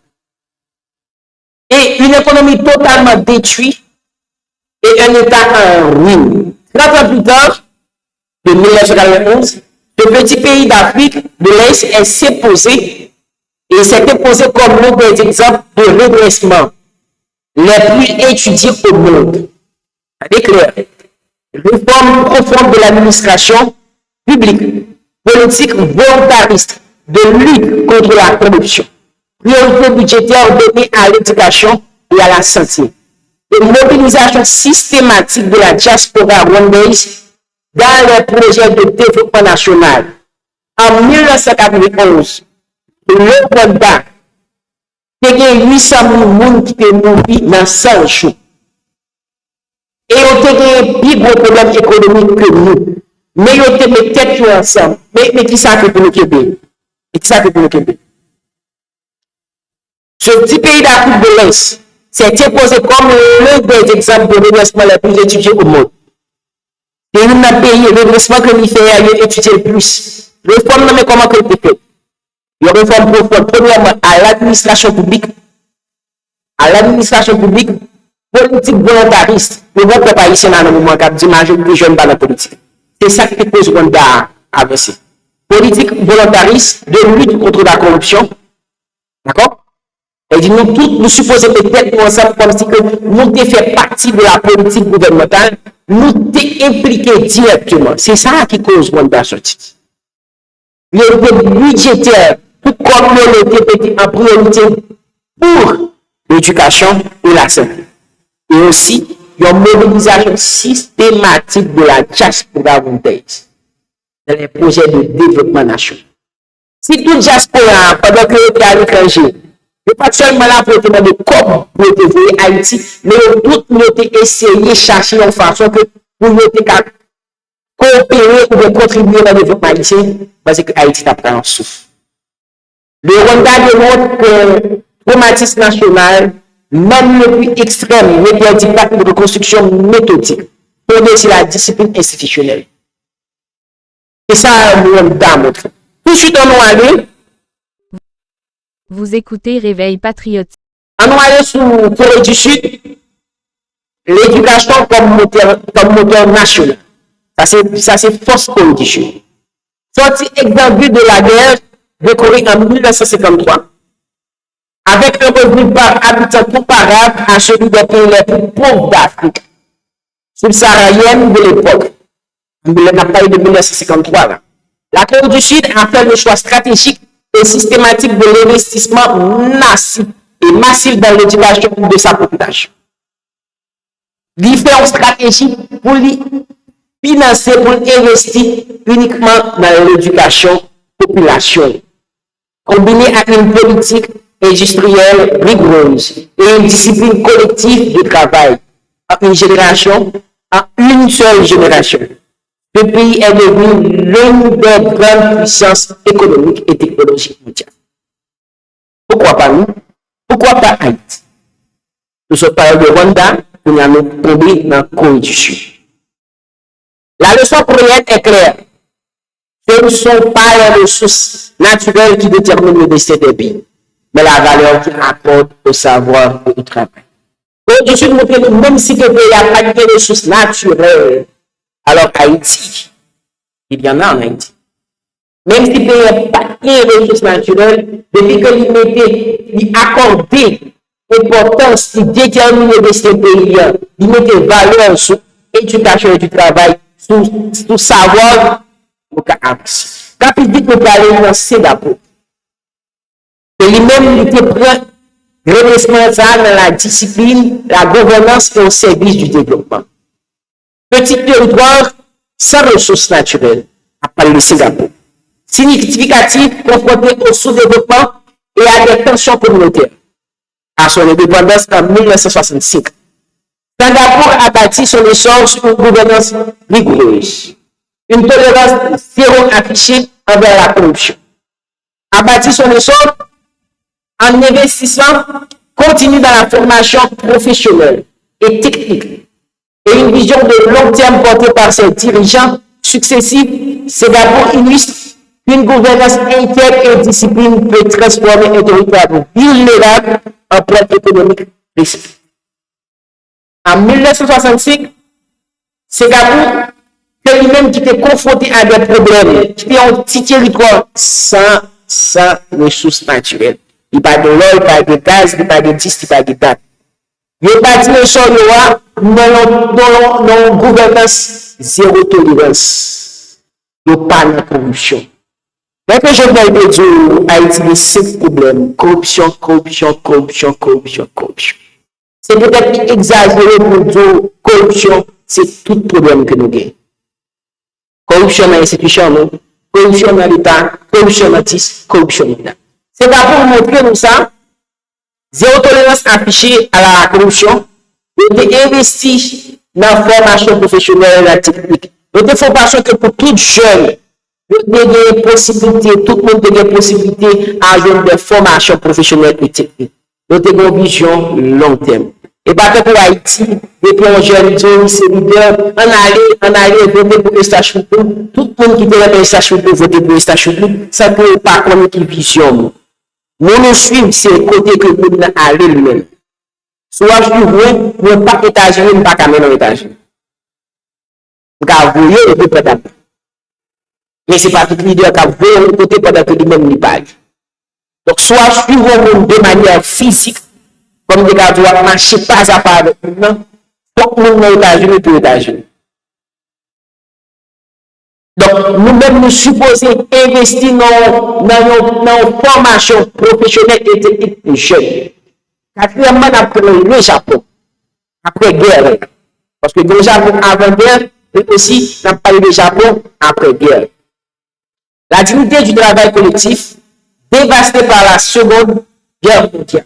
Et une économie totalement détruite et un État en ruine. 30 ans plus tard, de 1991, le petit pays d'Afrique de l'Est s'est posé et s'est posé comme l'un des exemples de redressement les plus étudiés au monde. C'est clair. Réforme profonde de l'administration publique, politique volontariste de lutte contre la corruption, priorité budgétaire donnée à l'éducation et à la santé, et mobilisation systématique de la diaspora rwandaise dans les projets de développement national. En 1991, le Rwanda a 800 000 personnes qui étaient mortes dans 100 jours. Et on a un plus gros problème économique que nous. Mais on a mis tête ensemble. Mais qui ça fait pour nous Québec? Et qui ça fait pour nous Québec? Ce petit pays d'Afrique de l'Est s'est imposé comme l'un des exemples de redressement les plus étudiés au monde. Et nous avons pays, le redressement que nous faisons, il étudié le plus. Réforme, mais comment que le fait? Il y a réforme profonde, premièrement, à l'administration publique. À l'administration publique, politique volontariste. Le groupe de haïtien dans le moment où d'imaginer les jeunes dans la politique. C'est ça qui pose Rwanda à avancer. Politique volontariste de lutte contre la corruption. D'accord? Et dit nous tous, nous supposons peut-être ensemble comme si que nous devons faire partie de la politique gouvernementale, nous devons impliquer directement. C'est ça qui cause Rwanda sortie. Le budgétaire, tout comme le était en priorité pour l'éducation et la santé. Et aussi, il y a une mobilisation systématique de la diaspora rwandaise dans les projets de développement national. Si tout diaspora, pendant que l'État à l'étranger, n'est pas seulement là pour demander comment pour évoluer Haïti, mais tout nous essayé de chercher une façon que pour nous coopérer ou de contribuer dans le développement haïtien, parce que Haïti n'a pas en souffle. Le Rwanda démontre que le traumatisme national, même le plus extrême, mais qui a dit pas de reconstruction méthodique, pour sur la discipline institutionnelle. Et ça, le Rwanda montre. Tout de suite, on va aller. Vous écoutez Réveil patriotique. On va aller sur Corée du Sud, l'éducation comme moteur national. Ça, c'est force Corée du Sud. Sorti exemple de la guerre de Corée en 1953, avec un revenu par habitant comparable à celui des pays les plus pauvres d'Afrique, subsaharienne de l'époque. On a parlé de 1953. Là. La Corée du Sud a fait le choix stratégique et systématique de l'investissement massif dans l'éducation de sa population. Différentes stratégies pour financer, pour investir uniquement dans l'éducation population, combinée à une politique industrielle rigoureuse et une discipline collective de travail en une génération, en une seule génération. Le pays est devenu l'une des grandes puissances économiques et technologiques mondiales. Pourquoi pas nous? Pourquoi pas Haïti? Nous sommes parlé de Rwanda, nous allons tomber dans la Corée du Sud. La leçon coréenne est claire. Ce ne sont pas les ressources naturelles qui déterminent le destin des pays, mais la valeur qu'ils accordent au savoir et au travail. Corée du Sud montre que même si le pays n'a pas de ressources naturelles, Alors, Haïti, il y en a en Haïti. Même si le pays n'a pas de ressources naturelles, depuis que il accordé l'importance, il détermine de ce pays, il mettait valeur sur l'éducation et du travail, sur savoir, quand il dit que nous allons dans Singapour, que lui-même, il était prêt responsable dans la discipline, la gouvernance et au service du développement. Petit territoire sans ressources naturelles, à part le Singapour. Significatif, confronté au sous-développement et à des tensions communautaires. À son indépendance en 1965. Singapour a bâti son essor sur une gouvernance rigoureuse, une tolérance zéro affichée envers la corruption. A bâti son essor en investissement continu dans la formation professionnelle et technique et une vision de long terme portée par ses dirigeants successifs. Singapour illustre une gouvernance intègre et discipline peut transformer un territoire vulnérable en plan économique risqué. En 1965, Singapour, c'est lui-même qui était confronté à des problèmes, qui était un petit territoire sans ressources naturelles. Il n'y a pas de l'eau, il n'y a pas de gaz, il n'y a pas de disque, il n'y a pas de date. Il n'y a pas de sol dans une gouvernance zéro tolérance. Il n'y a pas de corruption. Mais que je vais dire, Haïti a 5 problèmes. Corruption. C'est peut-être exagéré pour dire corruption, c'est tout problème que nous avons. Corruption dans l'institution, corruption dans l'État, corruption dans l'État, corruption dans l'État. C'est pas pour montrer nous ça. Zéro tolérance affichée à la corruption. Nous avons investi dans la formation professionnelle et la technique. Nous avons formation que pour tout jeune, nous avons des possibilités, tout le monde a des possibilités à avoir des formations professionnelles et techniques. Nous avons une vision long terme. Et pas que pour Haïti, depuis un jeune, c'est leader, on allait voter pour les stages. Tout le monde qui était dans les stages voter pour les stages. Ça ne peut pas connaître une vision. Nous suivons ces côtés que nous allons lui-même. Soit je suis nous pas États-Unis, nous pas Cameroun aux États-Unis. Nous avons voulu le peu pendant. Mais ce n'est pas tout leader qui a voulu le côté pendant que lui-même n'y parle. Donc, soit suivons de manière physique, comme des gars doivent marcher pas à pas avec nous, donc nous sommes aux États-Unis pour les États-Unis. Donc, nous-mêmes, nous supposons investir dans une formation professionnelle et technique pour les jeunes. Quatrièmement, après le Japon, après guerre. Parce que le Japon avant-guerre, mais aussi, on a parlé du Japon après-guerre. La dignité du travail collectif, dévastée par la Seconde Guerre mondiale.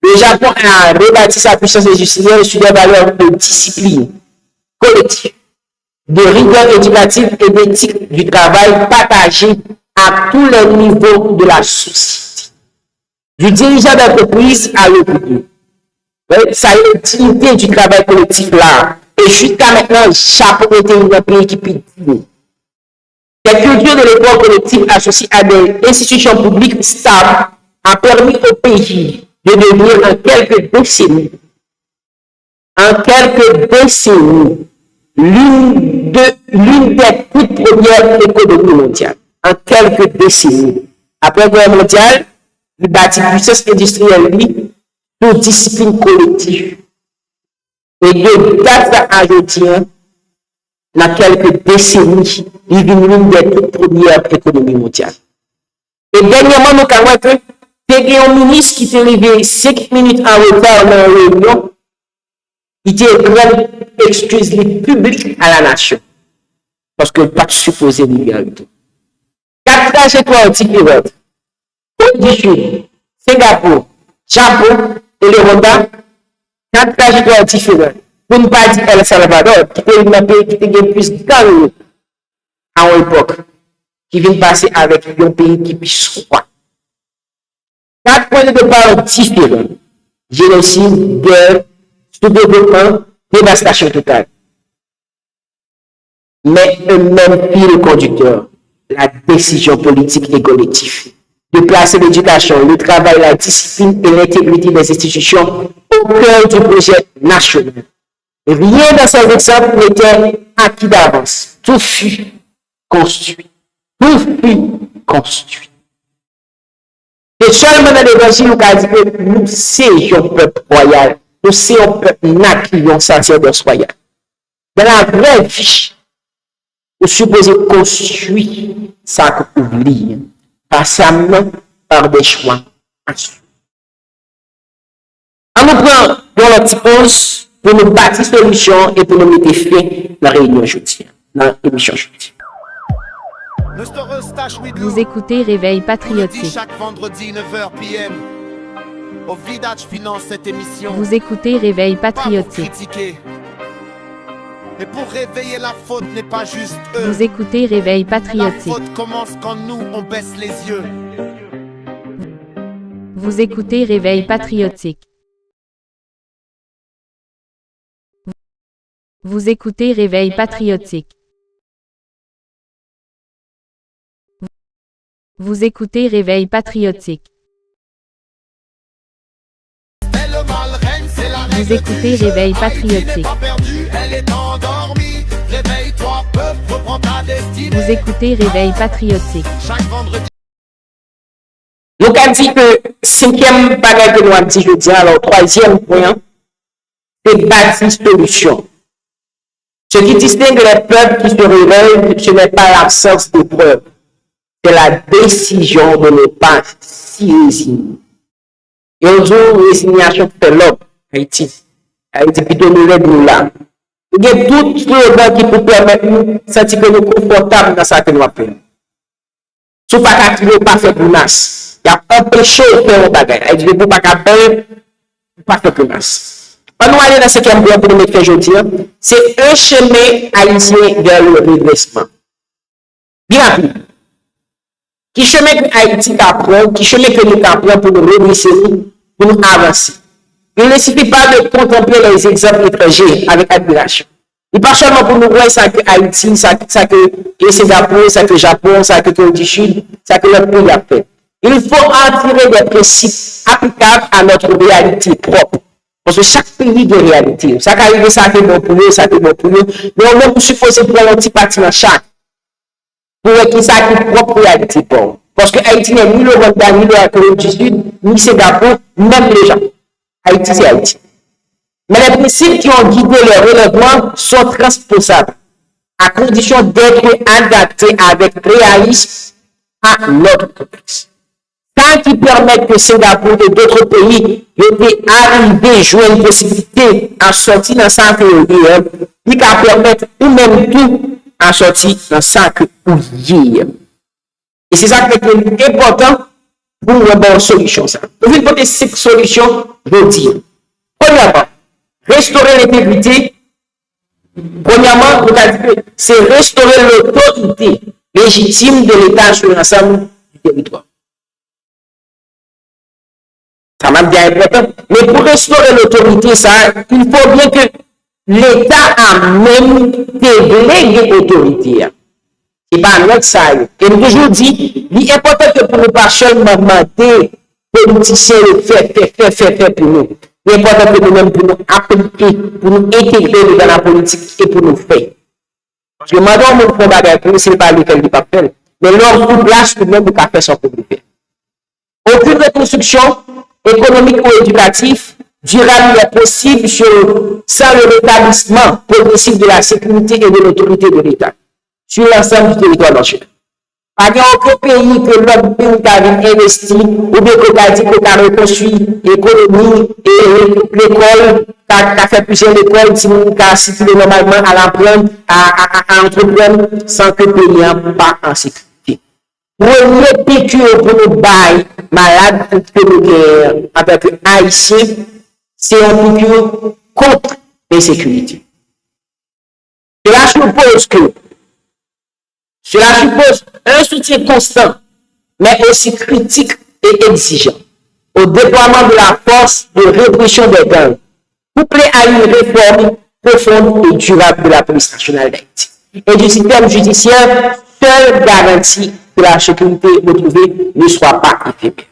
Le Japon a rebâti sa puissance industrielle sur des valeurs de discipline collective, de rigueur éducative et d'éthique du travail partagée à tous les niveaux de la société. Du dirigeant d'entreprise à l'ouvrier. Ça est la dignité du travail collectif là. Et jusqu'à maintenant, le Japon était un pays qui peut dire. La culture de l'effort collectif associée à des institutions publiques stables a permis au pays de devenir en quelques décennies, l'une des toutes premières économies mondiales. En quelques décennies. Après la guerre mondiale, il bâtit puissance industrielle pour discipline collective. Et de date à aujourd'hui, dans quelques décennies, il est l'une des toutes premières économies mondiales. Et dernièrement, nous avons vu que il y a un ministre qui est arrivé 5 minutes en retard dans la réunion. Il était vraiment excuse publique à la nation. Parce que pas supposé libérer tout. 4 trajectoires différentes. Côte du Sud, Singapour, Japon et le Rwanda. 4 trajectoires différentes. Pour ne pas dire El Salvador, qui est un pays qui était plus grand à une époque, qui vient passer avec un pays qui puisse croître. 4 points de départ différents. Génocide, guerre, sous-développement, dévastation totale. Mais un même fil conducteur, la décision politique et collective, de placer l'éducation, le travail, la discipline et l'intégrité des institutions au cœur du projet national. Rien dans ces exemples n'était acquis d'avance. Tout fut construit. Tout fut construit. Et seulement dans l'évangile, on a dit que nous sommes un peuple royal. Nous sommes un peuple naquis, un sacerdoce royal. Dans la vraie vie, vous supposez construire ça que vous oubliez, patiemment par des choix. On nous prend dans la petite pause pour nous bâtir solution et pour nous mettre fin dans la réunion jeudi, dans l'émission jeudi. Vous écoutez Réveil Patriotique. Chaque vendredi 9h PM. Au Vidage finance cette émission. Vous écoutez Réveil Pas pour Patriotique. critiquer. Mais pour réveiller la faute n'est pas juste eux. Vous écoutez Réveil La Patriotique. faute commence quand nous on baisse les yeux. Vous écoutez Réveil Patriotique. Vous écoutez Réveil Patriotique. Vous écoutez Réveil Patriotique. Et le mal règne, c'est la Vous règle écoutez du jeu. Réveil Haïti Patriotique. n'est pas perdue, elle est endormie. Réveille-toi, peuple, reprends ta destinée. Vous écoutez Réveil Patriotique. Chaque vendredi. Nous avons dit que cinquième bagage que nous avons dit jeudi, alors troisième point, c'est bâtir solution. Ce qui distingue les peuples qui se réveillent, ce n'est pas l'absence de preuves, c'est la décision de ne pas s'y résigner. Et on joue résignation fait l'homme, Haïti. Haïti plutôt nous lève nous là. Il y a tout le qui peut permettre de nous sentir que nous sommes confortables dans ce que nous appelons. Si vous ne pas faire menace, il y a empêché de faire un bagage. Il dit que vous ne pas faire menace. On nous aller dans ce qui est pour nous mettre aujourd'hui, c'est un chemin haïtien vers le redressement. Bien appris. Qui chemin que Haïti apprend, qui chemin que nous apprenons pour nous redresser, pour nous avancer. Il ne suffit pas de contempler les exemples étrangers avec admiration. Et pas seulement pour nous voir ça que Haïti, ça que le Singapour, ça que le Japon, ça que le du Sud, ça que notre pays a fait. Il faut en tirer des principes applicables à notre réalité propre. Parce que chaque pays a des réalités. Ça qui arrive, ça qui est bon pour nous, ça qui est bon pour nous. Mais on même supposé prendre un petit parti dans chaque. Pour que ça qui est propre réalité pour nous. Parce que Haïti n'est ni le Rwanda, ni la Corée du Sud, ni Singapour, même le Japon. Haïti, c'est Haïti. Mais les principes qui ont guidé le relèvement sont transposables, à condition d'être adaptés avec réalisme à notre contexte. Ça qui permet que Singapour et d'autres pays étaient arrivés à jouer une possibilité à sortir dans ça que qui va permettre ou même tout à sortir dans ça que vous. Et c'est ça qui est important pour une bonne solution. Vous avez côté 5 solutions, je veux dire. Premièrement, restaurer l'intégrité. Premièrement, vous avez dit que c'est restaurer l'autorité légitime de l'État sur l'ensemble du territoire. Ça m'a bien important. Mais pour restaurer l'autorité, ça, il faut bien que l'État a même délégué l'autorité. C'est pas notre ça. Et nous toujours dit, il est important que pour nous pas seulement demander politiciens de faire pour nous. Il est important que nous-mêmes pour nous appliquer, pour nous intégrer dans la politique et pour nous faire. Parce que maintenant, on ne peut pas pour nous, ce n'est pas lequel du papel. Mais l'ordre de place, nous-mêmes, nous avons fait son public. Aucune reconstruction économique ou éducative durable n'est possible sans le rétablissement progressif de la sécurité et de l'autorité de l'État sur l'ensemble du territoire national. Pas aucun pays que l'autre pays qui a investi ou bien qu'on a dit qu'on a reconstruit l'économie et l'école, qui a fait plusieurs écoles, qui a circulé normalement à l'apprendre, à entreprendre sans que le pays n'ait pas en sécurité. Premier piqûre pour nous bailler malade que nous en tant qu'Haïtiens, c'est un piqûre contre l'insécurité. Cela suppose un soutien constant, mais aussi critique et exigeant, au déploiement de la force de répression des gangs, couplé à une réforme profonde et durable de la police nationale d'Haïti et du système judiciaire, seule garantie que la sécurité retrouvée ne soit pas éphémère.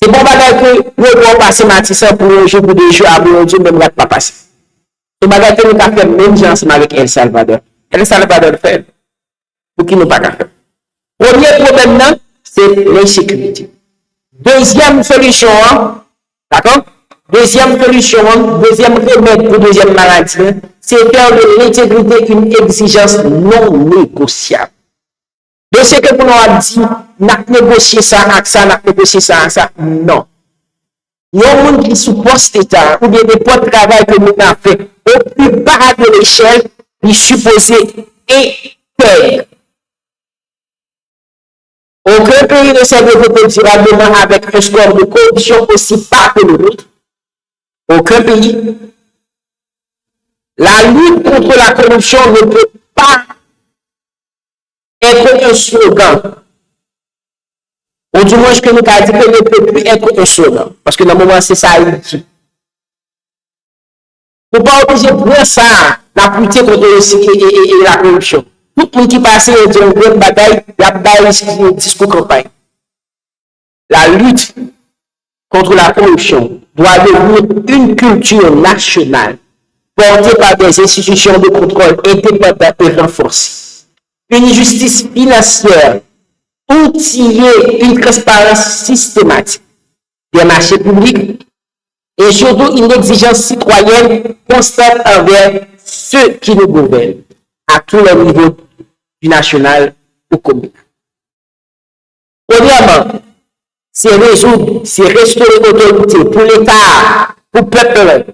C'est bon bagage que nous devons passer Matissan pour un jour ou 2 jours à Dieu, même là pas passer. Ce bagage que nous avons fait même gens avec El Salvador. El Salvador fait pour qui nous pas faire. Premier problème, c'est l'insécurité. Deuxième solution, d'accord? Deuxième remède pour deuxième maladie, c'est faire de l'intégrité une exigence non négociable. Donc, c'est que pour nous a dit, n'a négocié ça avec ça, n'a négocié ça avec ça. Non. Il y a un monde qui sous poste d'État, ou bien des postes de travail que nous avons fait, au plus bas de l'échelle, il supposé intègre. Aucun pays ne s'est développé durablement avec un score de corruption aussi bas que le nôtre. Aucun pays. La lutte contre la corruption ne peut pas être un slogan. Ou du moins, ce que nous avons dit que ne peut plus être un slogan. Parce que dans le moment, c'est ça Haïti. Il ne faut pas obliger de prendre ça, la lutte contre la corruption. Tout le monde qui passe dans une grande bataille, il y a un discours campagne. La lutte contre la corruption doit devenir une culture nationale portée par des institutions de contrôle indépendantes et renforcées. Une justice financière outillée, une transparence systématique des marchés publics et surtout une exigence citoyenne constante envers ceux qui nous gouvernent à tous les niveaux du national au communal. Premièrement, c'est résoudre, c'est restaurer l'autorité pour l'État, pour le peuple,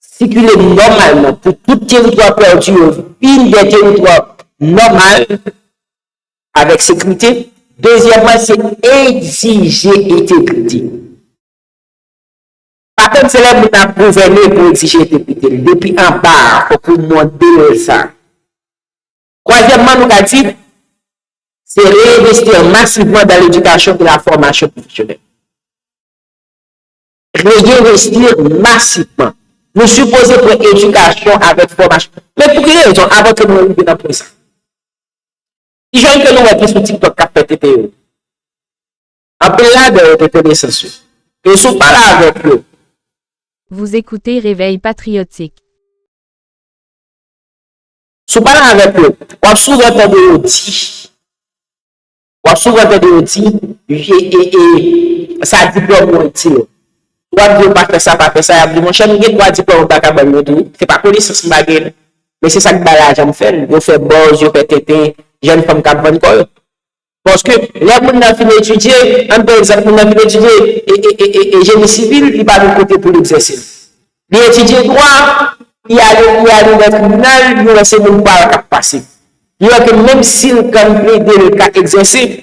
circuler normalement pour tout territoire perdu, une des territoires normaux, avec sécurité. Deuxièmement, c'est exiger intégrité. Par contre, c'est là que nous avons gouverné pour exiger intégrité. Depuis en bas, il faut monter ça. Troisièmement, nous avons dit, c'est réinvestir massivement dans l'éducation et la formation professionnelle. Réinvestir massivement. Nous supposons pour éducation avec formation. Mais pour quelle raison, avant que nous arrivions dans le ça? Si je veux que nous mettons sur TikTok, qui fait TTO, après là, de connaissances. Et ne sont pas là avec eux. Vous écoutez Réveil patriotique. Ne sont pas là avec eux. On souvent entendu dire. On souvent entendu dire. Et ça diplôme ou dire. On ne pas faire ça, pas faire ça. Mon cher, il y a trois diplômes pas capable de c'est pas connaissance baguette. Mais c'est ça que balage me fait. Je fais boss, je fais tété, jeune femme capable quoi. Parce que là, on a fini d'étudier, par exemple, on a fini d'étudier et génie civil, il va de côté pour l'exercice. Il a étudié droit, il a dans le tribunal, il a essayé de pas passer. Il a que même s'il complète le cas exercice,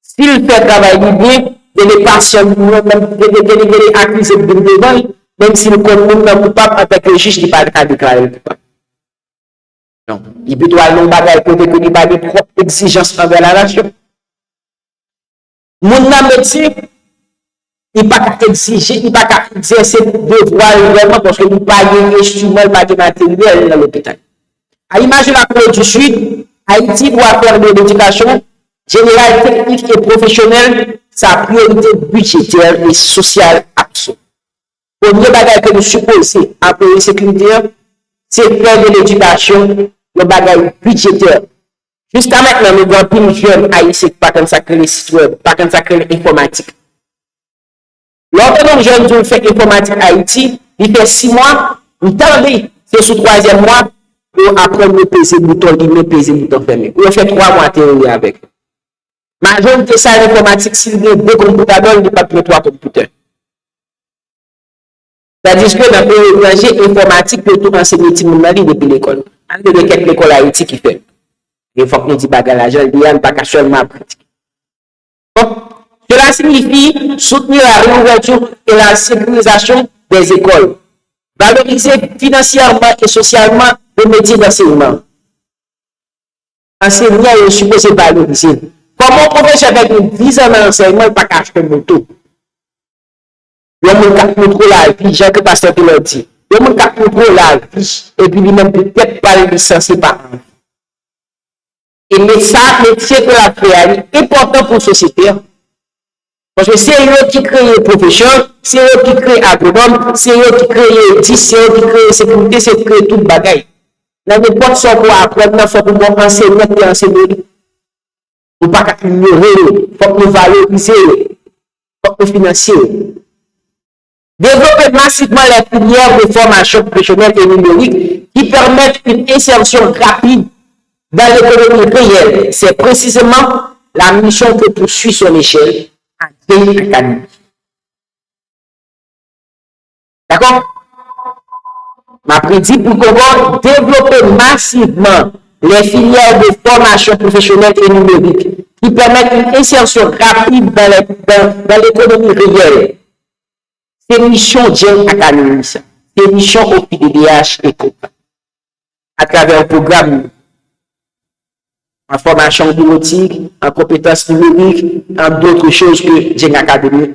s'il fait travail bien, les patients, même les accusés de devant, même s'il condamne coupable avec le juge, il ne peut pas déclarer coupable. Non. Il peut avoir un bagage pour que il pas de propre exigence envers la nation. Mon métier, il ne peut pas exiger, il ne peut pas exercer devoir vraiment parce que nous pas de instrument, pas de matériel dans l'hôpital. À l'image de la Corée du Sud, Haïti doit faire de l'éducation générale, technique et professionnelle sa priorité budgétaire et sociale absolue. Premier bagage que nous supposons appeler sécuritaire, c'est faire de l'éducation le bagage budgétaire. Jusqu'à maintenant, nous avons plus de jeunes haïtiens qui ne sont pas les sites web, pas l'informatique. Lorsque nos jeunes ont fait informatique à Haïti, il fait 6 mois, nous tendons, c'est sous 3e mois, pour apprendre le PC bouton libre, PC bouton fermé. On fait 3 mois de théorie avec. Majorité ça l'informatique, s'il y a 2 computadors, il n'y a pas plus 3 computers. C'est-à-dire que dans le pays étranger, informatique peut tout enseigner tout le monde depuis l'école. Il y a quelques écoles à Haïti qui fait. Il faut que nous disions que l'argent, il n'y a pas seulement pratique. Cela signifie soutenir la réouverture et la sécurisation des écoles. Valoriser financièrement et socialement les métiers d'enseignement. Enseignant est supposé valoriser. Comment on peut faire avec une 10 ans d'enseignement et pas acheter une moto? Il y a un cas pour la vie, j'ai que pasteur qui l'a dit. Il y a un cas pour la vie, et puis lui-même peut-être pas le licencier par an. Et mais ça, métier que la fait est important pour la société. Parce que c'est eux qui créent profession, c'est eux qui créent agronome, c'est eux qui créent 10, c'est eux qui créent sécurité, c'est eux qui créent tout le bagage. Dans n'importe ce qu'on apprendre, il faut que nous enseigner et enseigner. Nous ne pouvons pas ignorer, il faut que nous valoriser, il faut que nous financer. Développer massivement les filières de formation professionnelle et numérique qui permettent une insertion rapide dans l'économie réelle. C'est précisément la mission que poursuit son échelle à académique. D'accord? M'a prédit pour comment développer massivement les filières de formation professionnelle et numérique qui permettent une insertion rapide dans l'économie réelle. C'est mission Djen Académie, c'est mission au PDDH et COPA. À travers un programme en formation bureautique, en compétences numériques, en d'autres choses que Djen Académie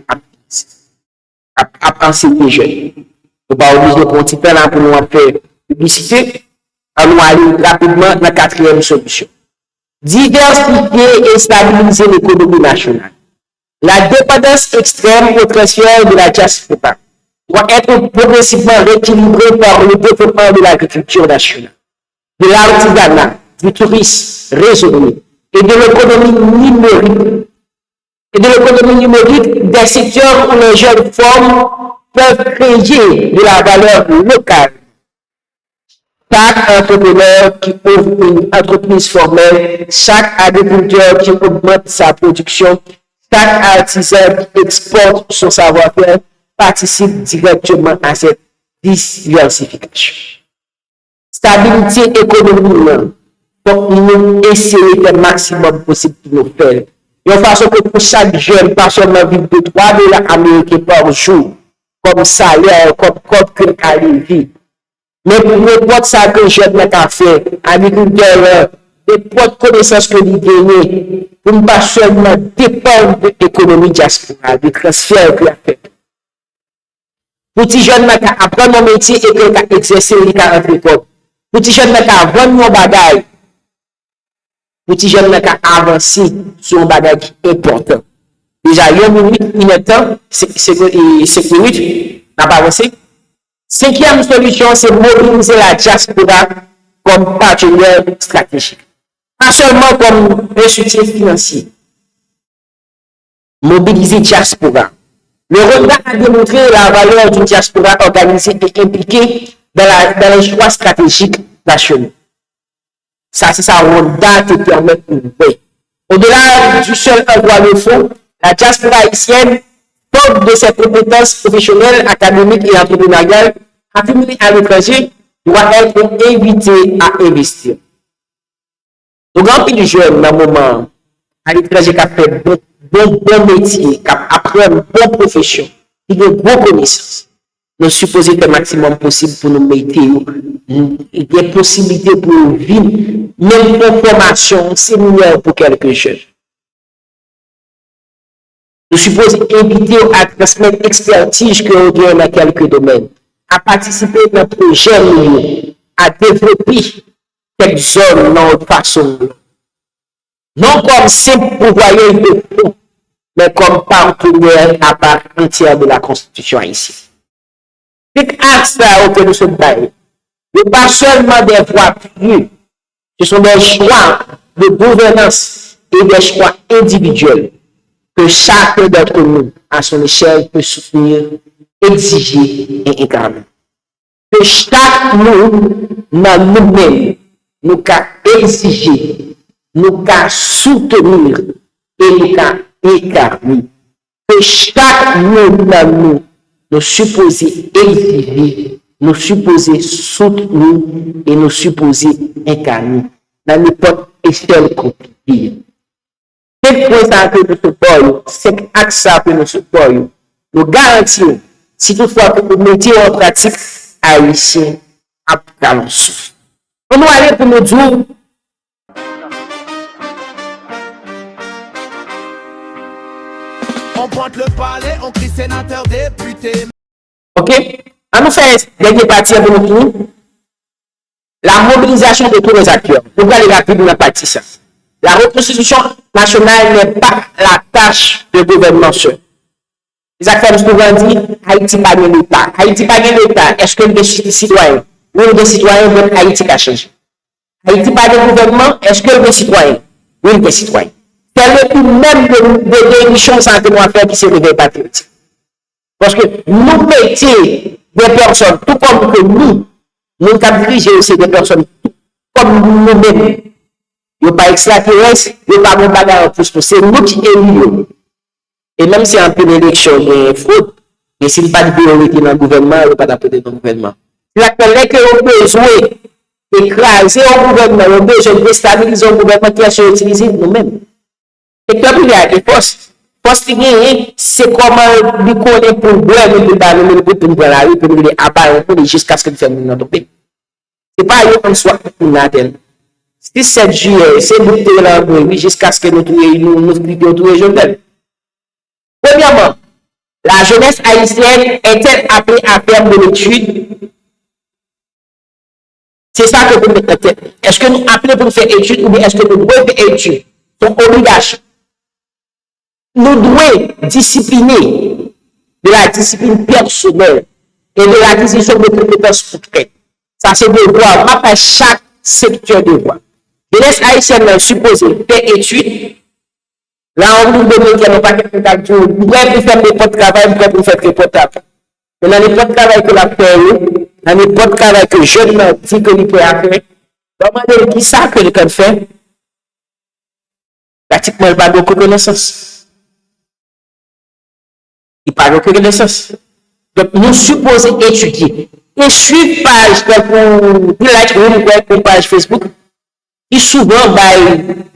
a enseigné jeunes. Nous pas obligé de continuer là pour nous faire publicité. Allons aller rapidement dans la quatrième solution. Diversifier et stabiliser l'économie nationale. La dépendance extrême au transfert de la diaspora doit être progressivement rééquilibrée par le développement de l'agriculture nationale, de l'artisanat, du tourisme raisonné et de l'économie numérique. Des secteurs où les jeunes formes peuvent créer de la valeur locale. Chaque entrepreneur qui ouvre une entreprise formelle, chaque agriculteur qui augmente sa production, chaque artisan qui exporte son savoir-faire participe directement à cette diversification. Stabilité économique, donc nous essayons le maximum possible pour nous faire. De façon que pour chaque jeune, pas seulement vivre de $3 américains par jour, comme salaire, comme code à vivre. Mais pour n'importe ça que jeune n'a qu'à faire, agriculteur, n'importe connaissance que nous gagnons, pour ne pas seulement dépendre de l'économie diaspora, du transfert qu'il a fait. Pour les jeunes n'a qu'à apprendre un métier et qu'il a exercer, il a entrer comme. Pour les jeunes n'a qu'à vendre un bagage. Pour les jeunes n'a qu'à avancer sur un bagage important. Déjà, il y a une temps, c'est minutes, n'a pas avancé. Cinquième solution, c'est mobiliser la diaspora comme partenaire stratégique. Pas seulement comme un soutien financier. Mobiliser diaspora. Le Rwanda a démontré la valeur d'une diaspora organisée et impliquée dans les choix stratégiques nationaux. Ça, c'est ça, Rwanda te permet de paix. Au-delà du seul endroit de fond, la diaspora haïtienne, faute de ses compétences professionnelles, académiques et entrepreneuriales, accumulées à l'étranger, doit être invitée à investir. Donc, un peu de jeunes, dans le moment, à l'étranger, qui a fait bon métier, qui a appris une bonne profession, qui a de bonnes connaissances, nous supposons le maximum possible pour nous mettre des possibilités pour vivre, même pour formation, séminaire pour quelques jeunes. Nous supposons inviter à transmettre l'expertise que nous avons dans quelques domaines, à participer à notre projet, à développer quelques zones dans notre façon. Non comme simple pourvoyeur de fonds, mais comme partenaire à part entière de la Constitution haïtienne. Cet axe là que nous sommes baillés, ce n'est pas seulement des voies publiques, ce sont des choix de gouvernance et des choix individuels que chacun d'entre nous, à son échelle, peut soutenir, exiger et incarner. Que chaque nous, dans nous-mêmes, nous qu'à exiger, nous qu'à soutenir et nous qu'à incarner. Que chaque nous, dans nous, nous supposer exiger, nous supposer soutenir et nous supposer incarner dans n'importe échelle compliquée. C'est pour ça que nous supportons, c'est axe que nous supportons, nous garantissons, si toutefois que nous mettions en pratique haïtien à Calonso. On va aller pour nous dire. On pointe le palais, on crie sénateur, député. Ok? On nous fait dernier partie pour nous tour. La mobilisation de tous les acteurs. Nous allons rapidement la partie ça. La reconstitution nationale n'est pas la tâche de gouvernement seul. Les acteurs souvent dit Haïti pas de l'État. Haïti pas de l'État. Est-ce que le citoyen? Oui, le citoyen, donc Haïti a changé. Haïti pas de gouvernement. Est-ce que le citoyen? Oui, le citoyen. C'est le plus même de l'émission santé nous faire qui se réveille patriotique. Parce que nous mettons des personnes, tout comme que nous dirigons aussi des personnes, tout comme nous-mêmes. Ils ne sont pas extraterrestres, ils ne sont pas de bagarre en plus. C'est nous qui élisons. Et même si en pleine élection, il y a fraude, mais s'il n'y a pas de priorité dans le gouvernement, il n'y a pas d'apporter dans le gouvernement. C'est-à-dire que l'on besoin d'écraser un gouvernement, on a besoin de déstabiliser un gouvernement qui a été utilisé nous-mêmes. Et comme il y a des postes, c'est comment nous connaissons pour boire, nous allons pour la rue, pour nous abattre jusqu'à ce que nous fassions notre pays. Ce n'est pas un soit pour nous. Si 7 juillet, c'est nous qui sommes jusqu'à ce que nous expliquions tous les jours. Premièrement, la jeunesse haïtienne est-elle appelée à faire de l'étude? C'est ça que vous mettez en tête. Est-ce que nous appelons pour faire étude ou bien est-ce que nous devons faire étude? C'est une obligation. Nous devons discipliner de la discipline personnelle et de l'acquisition de compétences concrètes. Ça, c'est devoir, pas par chaque secteur de voie. Jeunesse haïtienne est supposée faire étude. Là, on nous demande qu'il n'y a pas quelqu'un qui pourrait faire des potes de travail, pourrait pour faire des potes de travail. Mais dans les potes de travail que la fait, dans les potes de travail que je dis que lui peut faire, demandez qui ça que le peut faire. Pratiquement, il n'y a pas de reconnaissance. Il n'y a pas de reconnaissance. Donc, nous supposons étudier. Et suivre page pour page Facebook, qui souvent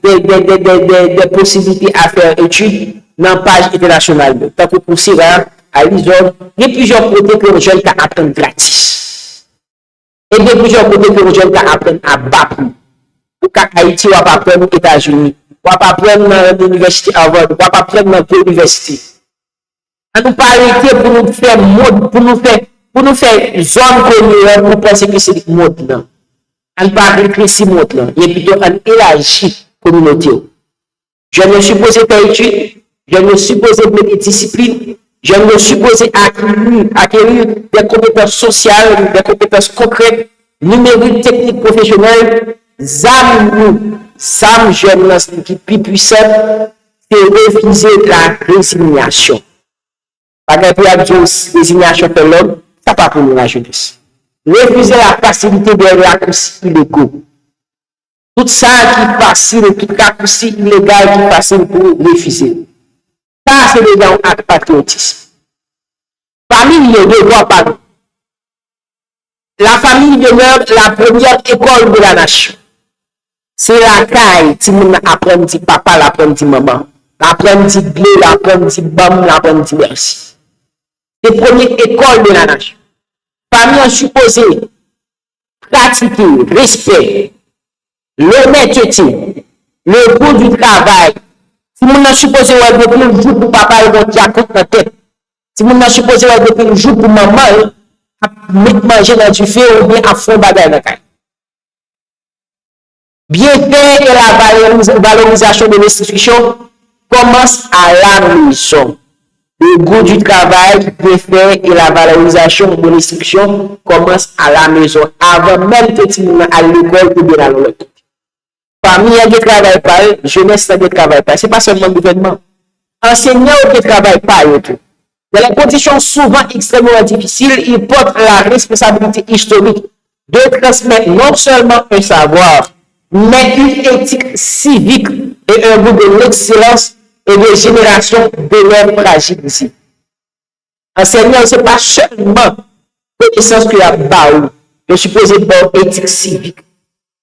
des possibilités à faire études dans la page internationale. Tant que pour Syrah, à l'ISOM, il y a plusieurs côtés que les jeunes apprennent gratis. Et il y a plusieurs côtés que les jeunes apprennent à bas prix. Pour qu'Haïti ne va pas apprendre aux États-Unis, ne va pas apprendre dans l'université Harvard, ne va pas apprendre dans l'université. On nous pas arrêter pour nous faire mode, pour nous faire zone connue, pour penser que c'est mode là. On ne pas arrêter ces modes là, et plutôt on élargit la communauté. Je ne suis supposé faire études, je ne suis supposé mettre discipline, je ne suis supposé acquérir des compétences sociales, des compétences concrètes, numériques, techniques, professionnelles, SAM jeune qui est plus puissante, c'est refuser la résignation. Par exemple, la résignation de l'homme, ça pas pour nous la jeunesse. Refuser la facilité des raccourcis illégaux. Tout ça qui est facile, tout raccourci illégal qui est facile pour refuser. Ça, c'est le grand acte patriotisme. Famille ne doit pas. La famille demeure la première école de la nation. C'est la caille, si on apprend dit papa, l'apprend dit maman, l'apprend dit blé, l'apprend dit bam, l'apprend dit merci. C'est la première école de la nation. Famille supposée pratiquer, respect, l'honnêteté, le goût du travail. Si vous n'avez supposé avoir depuis le jour pour papa, il va dire contre la tête. Si vous n'avez supposé avoir depuis le jour pour maman, mettre manger dans du feu ou bien à fond bagaille dans la bien fait et la valorisation de l'institution commence à la maison. Le goût du travail, bien fait et la valorisation de l'instruction commence à la maison. Avant même que tu n'ailles à l'école ou bien à l'école. Famille qui ne travaille pas, jeunesse qui ne travaille pas. Ce n'est pas seulement le gouvernement. Enseignants qui ne travaillent pas. Dans les conditions souvent extrêmement difficiles, ils portent la responsabilité historique de transmettre non seulement un savoir, mais une éthique civique et un goût de l'excellence et de génération d'élèves fragilisés. Enseignant, ce n'est pas seulement connaissance qu'il y a bas, mais supposé bon éthique civique.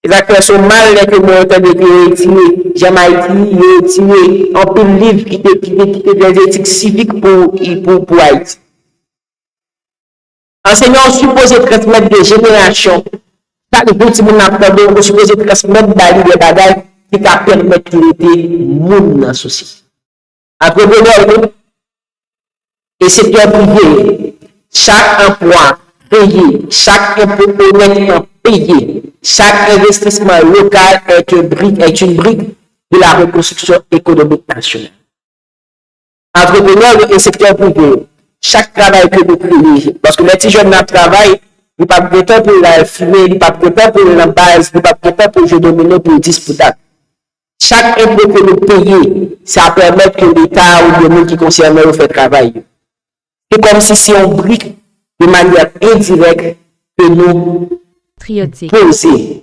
Les acteurs sont mal que nous entendons que Jamaïque, tiré un peu de livre qui des éthiques civiques pour Haïti. Enseignants supposés transmettre des générations. Chaque petit monde apprend, supposé transmettre des bagages qui permettent de monde dans la société. Entrepreneur et secteur privé, chaque emploi payé, chaque impôt honnêtement payé, chaque investissement local est une brique de la reconstruction économique nationale. entrepreneurs et secteur privé. Chaque travail que nous créons, parce que les petits jeunes travaillent, ils ne pas de temps pour la fumer, ils ne pas de temps pour la base, ils ne pas de temps pour jouer domino pour disputer. Chaque impôt que nous payons, ça permet que l'État ou le monde qui concerne nous fait travail. C'est comme si on brique de manière indirecte que nous posons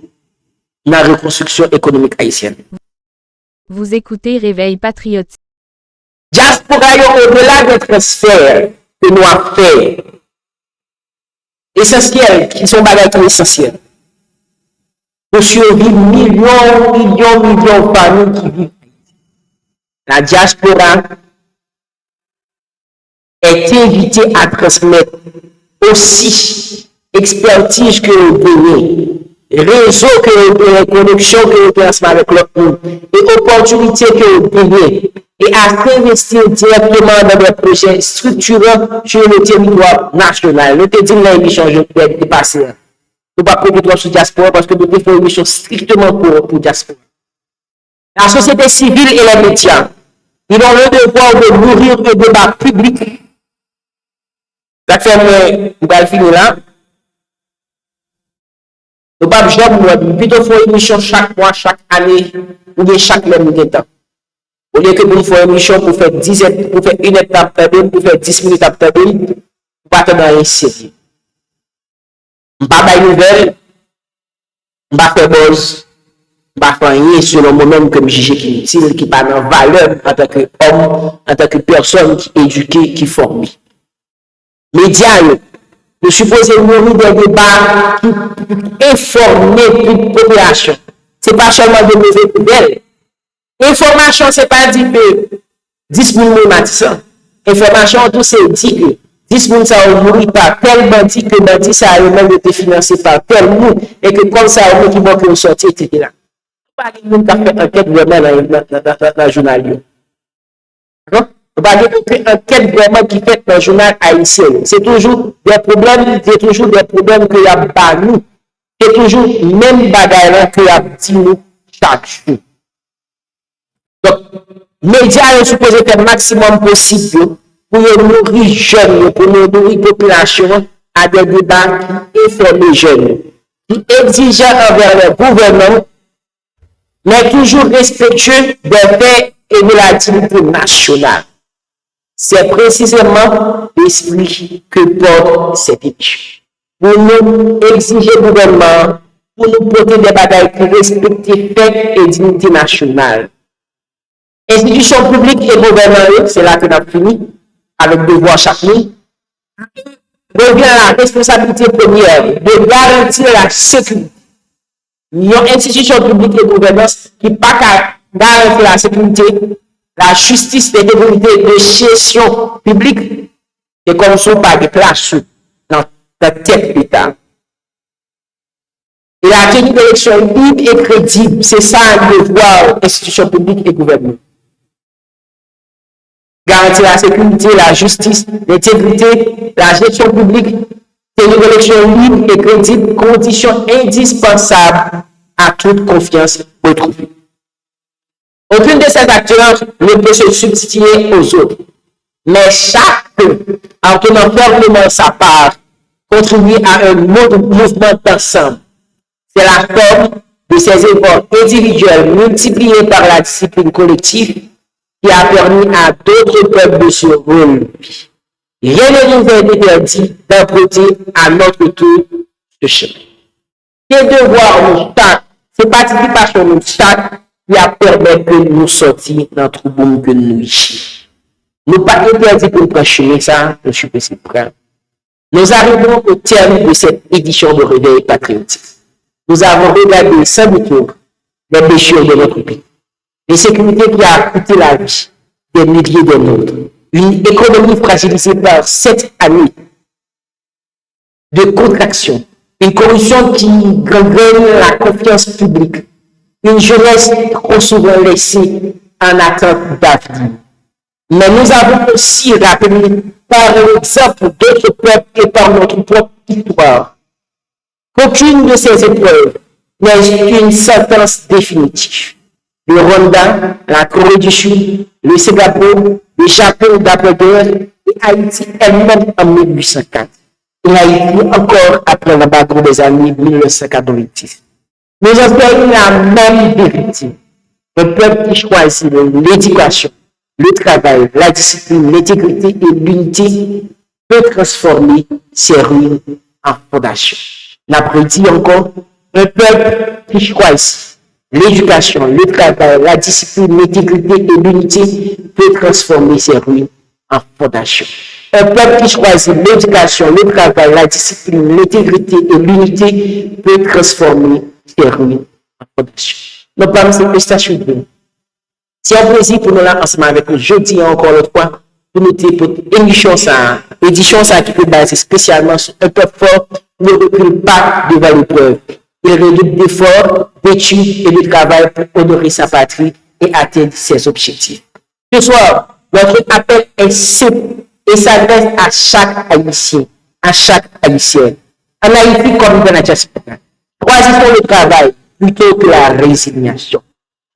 dans la reconstruction économique haïtienne. Vous écoutez Réveil patriotique. Diaspora, au-delà des transferts que nous avons fait, essentiels, qui sont bagages essentiels. Pour survivre millions de familles qui vivent. La diaspora est invitée à transmettre aussi expertise que vous donnez, réseau que vous donnez, connexion que vous transmettez avec l'autre monde, et opportunités que vous donnez, et à s'investir directement dans des projets structurants sur le territoire national. Nous te disons dans l'émission, je vais dépasser. Nous ne pouvons pas produire sur diaspora parce que nous devons une émission strictement pour diaspora. La société civile et les médias, ils ont le devoir de nourrir le débat public. Ça fait, on va finir là. Nous ne pouvons pas jamais, plutôt faire une émission chaque mois, chaque année, ou bien chaque même temps. Au lieu que vous faire une émission pour faire 10 pour faire une étape tabelle, pour faire 10 minutes à tabelle, vous pas dans un sérieux. Je ne vais pas de nouvelles, je ne vais pas faire buzz, je ne vais pas faire rien sur le moment que je juge qui est utile, qui n'a pas de valeur en tant qu'homme, en tant que personne qui est éduquée, qui est formée. Médias, nous supposons nourrir des débats qui informent toute population. Ce n'est pas seulement de mauvaises nouvelles. Information, ce n'est pas dit que 10 000 mots information, tout c'est dit que 10 000 ça ne mourit pas tellement dit que bandit ça a même été financé par tel monde et que comme ça, on qui va que sortir, etc. Pas de monde qui a fait enquête vraiment dans le journal. Pas de enquête vraiment qui fait dans le journal haïtien. C'est toujours des problèmes que y a pas nous. C'est toujours même bagarre que y a dit nous chaque jour. Donc, les médias sont supposés faire le maximum possible pour nourrir jeunes, pour nourrir la population à des débats qui informent les jeunes, qui exigent envers le gouvernement, mais toujours respectueux des faits et de la dignité nationale. C'est précisément l'esprit que porte cette émission. Pour nous exiger le gouvernement, pour nous porter des bagailles qui respectent les faits et dignité nationale. Institutions publiques et gouvernementales, c'est là que nous avons fini, avec devoir chaque nuit, revient à la responsabilité première de garantir la sécurité. Nous avons institutions publiques et gouvernance qui ne pas garantir la sécurité, la justice, l'intégrité de gestion publique, et comme ça, pas de place dans la tête de l'État. Et la tenue d'élection libre et crédible, c'est ça le devoir institutions publiques et gouvernement. Garantir la sécurité, la justice, l'intégrité, la gestion publique, tenue d'élection libre et crédible, conditions indispensables à toute confiance retrouvée. Aucune de ces acteurs ne peut se substituer aux autres, mais chacun, en tenant fermement sa part, contribue à un mouvement d'ensemble. C'est la forme de ces efforts individuels multipliés par la discipline collective qui a permis à d'autres peuples de se relever. Rien ne nous est interdit d'emprunter à notre tour ce chemin. C'est devoir nous chaque, c'est participation nous chaque qui a permis que nous sortions dans le trou que nous ici. Nous pas interdit pour prendre chemin ça, je suis prêt. Nous arrivons au terme de cette édition de Réveil patriotique. Nous avons regardé sans détour les blessures de notre pays. L'insécurité qui a coûté la vie des milliers de nôtres. Une économie fragilisée par 7 années de contraction. Une corruption qui gangrène la confiance publique. Une jeunesse trop souvent laissée en attente d'avenir. Mais nous avons aussi rappelé par l'exemple d'autres peuples et par notre propre histoire qu'aucune de ces épreuves n'est une sentence définitive. Le Rwanda, la Corée du Sud, le Singapour, le Japon d'après-guerre et Haïti elle-même en 1804. Et Haïti encore après la bagarre des années 1990. Nous espérons la même vérité. Le peuple qui choisit l'éducation, le travail, la discipline, l'intégrité et l'unité peut transformer ses ruines en fondation. L'après-dit encore, un peuple qui choisit l'éducation, le travail, la discipline, l'intégrité et l'unité peut transformer ses ruines en fondation. Un peuple qui choisit l'éducation, le travail, la discipline, l'intégrité et l'unité peut transformer ses ruines en fondation. Nous parlons de cette prestation de nous. C'est un plaisir pour nous là ensemble avec nous. Je dis encore l'autre fois, pour nous pour édition ça qui peut baser spécialement sur un peuple fort ne recule pas devant l'épreuve. Il redoute d'efforts, d'études et de travail pour honorer sa patrie et atteindre ses objectifs. Ce soir, notre appel est simple et s'adresse à chaque Haïtien, à chaque Haïtienne. En Haïti comme dans la diaspora, choisissons le travail plutôt que la résignation.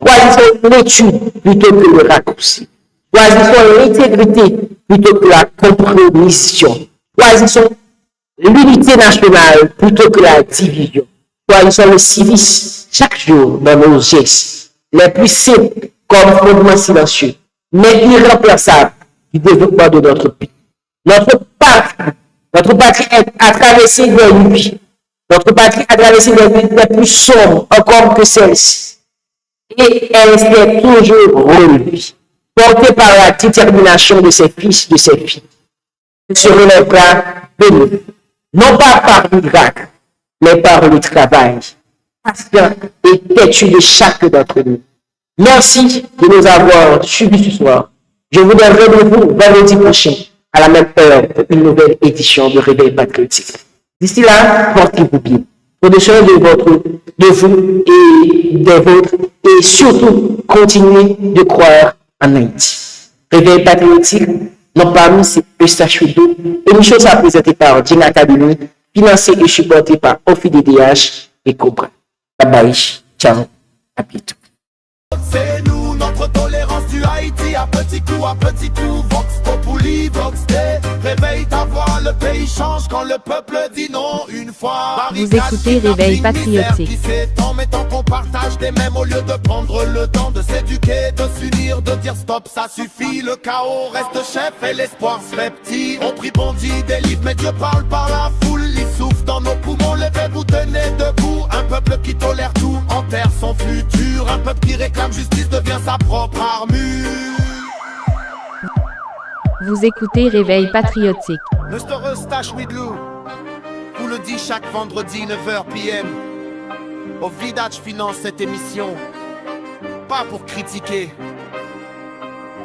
Choisissons l'étude plutôt que le raccourci. Choisissons l'intégrité plutôt que la compromission. Choisissons l'unité nationale plutôt que la division. Choisissons le civisme chaque jour dans nos gestes, les plus simples comme fondement silencieux, mais irremplaçable du développement de notre pays. Notre patrie a traversé des nuits. Notre patrie a traversé des nuits les plus sombres encore que celle-ci. Et elle s'est toujours relevée, portée par la détermination de ses fils, de ses filles. Elle se relèvera de nous, non pas par miracle, mais par le travail patient et têtu de chaque d'entre nous. Merci de nous avoir suivis ce soir. Je vous donne rendez-vous vendredi prochain à la même heure pour une nouvelle édition de Réveil Patriotique. D'ici là, portez-vous bien. Prenez soin de vous et des vôtres et surtout continuez de croire en Haïti. Réveil Patriotique, non parmi c'est Eustache-Hudo, émission présentée par Djinn Academy, financée et supportée par OFIDDH et Cobra. Bye bye, ciao, à bientôt. C'est nous, notre tolérance du Haïti, à petit coup, Vox Populi, Vox Day. Réveille ta voix, le pays change quand le peuple dit non une fois. Vous écoutez Réveil Patriotique. Qui s'étend, mettant qu'on partage des mêmes au lieu de prendre le temps de s'éduquer, de s'unir, de dire stop, ça suffit. Le chaos reste chef et l'espoir se fait petit. On prie bondit des livres, mais Dieu parle par la foule. Il souffle dans nos poumons, levez-vous, tenez debout. Un peuple qui tolère tout, enterre son futur. Un peuple qui réclame justice devient sa propre armure. Vous écoutez Réveil Patriotique. Mr. Eustache Widlou vous le dit chaque vendredi 9h PM. Au Vidage finance cette émission, pas pour critiquer,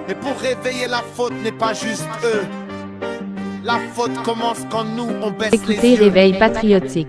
mais pour réveiller. La faute n'est pas juste eux. La faute commence quand nous on baisse les yeux. Écoutez Réveil Patriotique.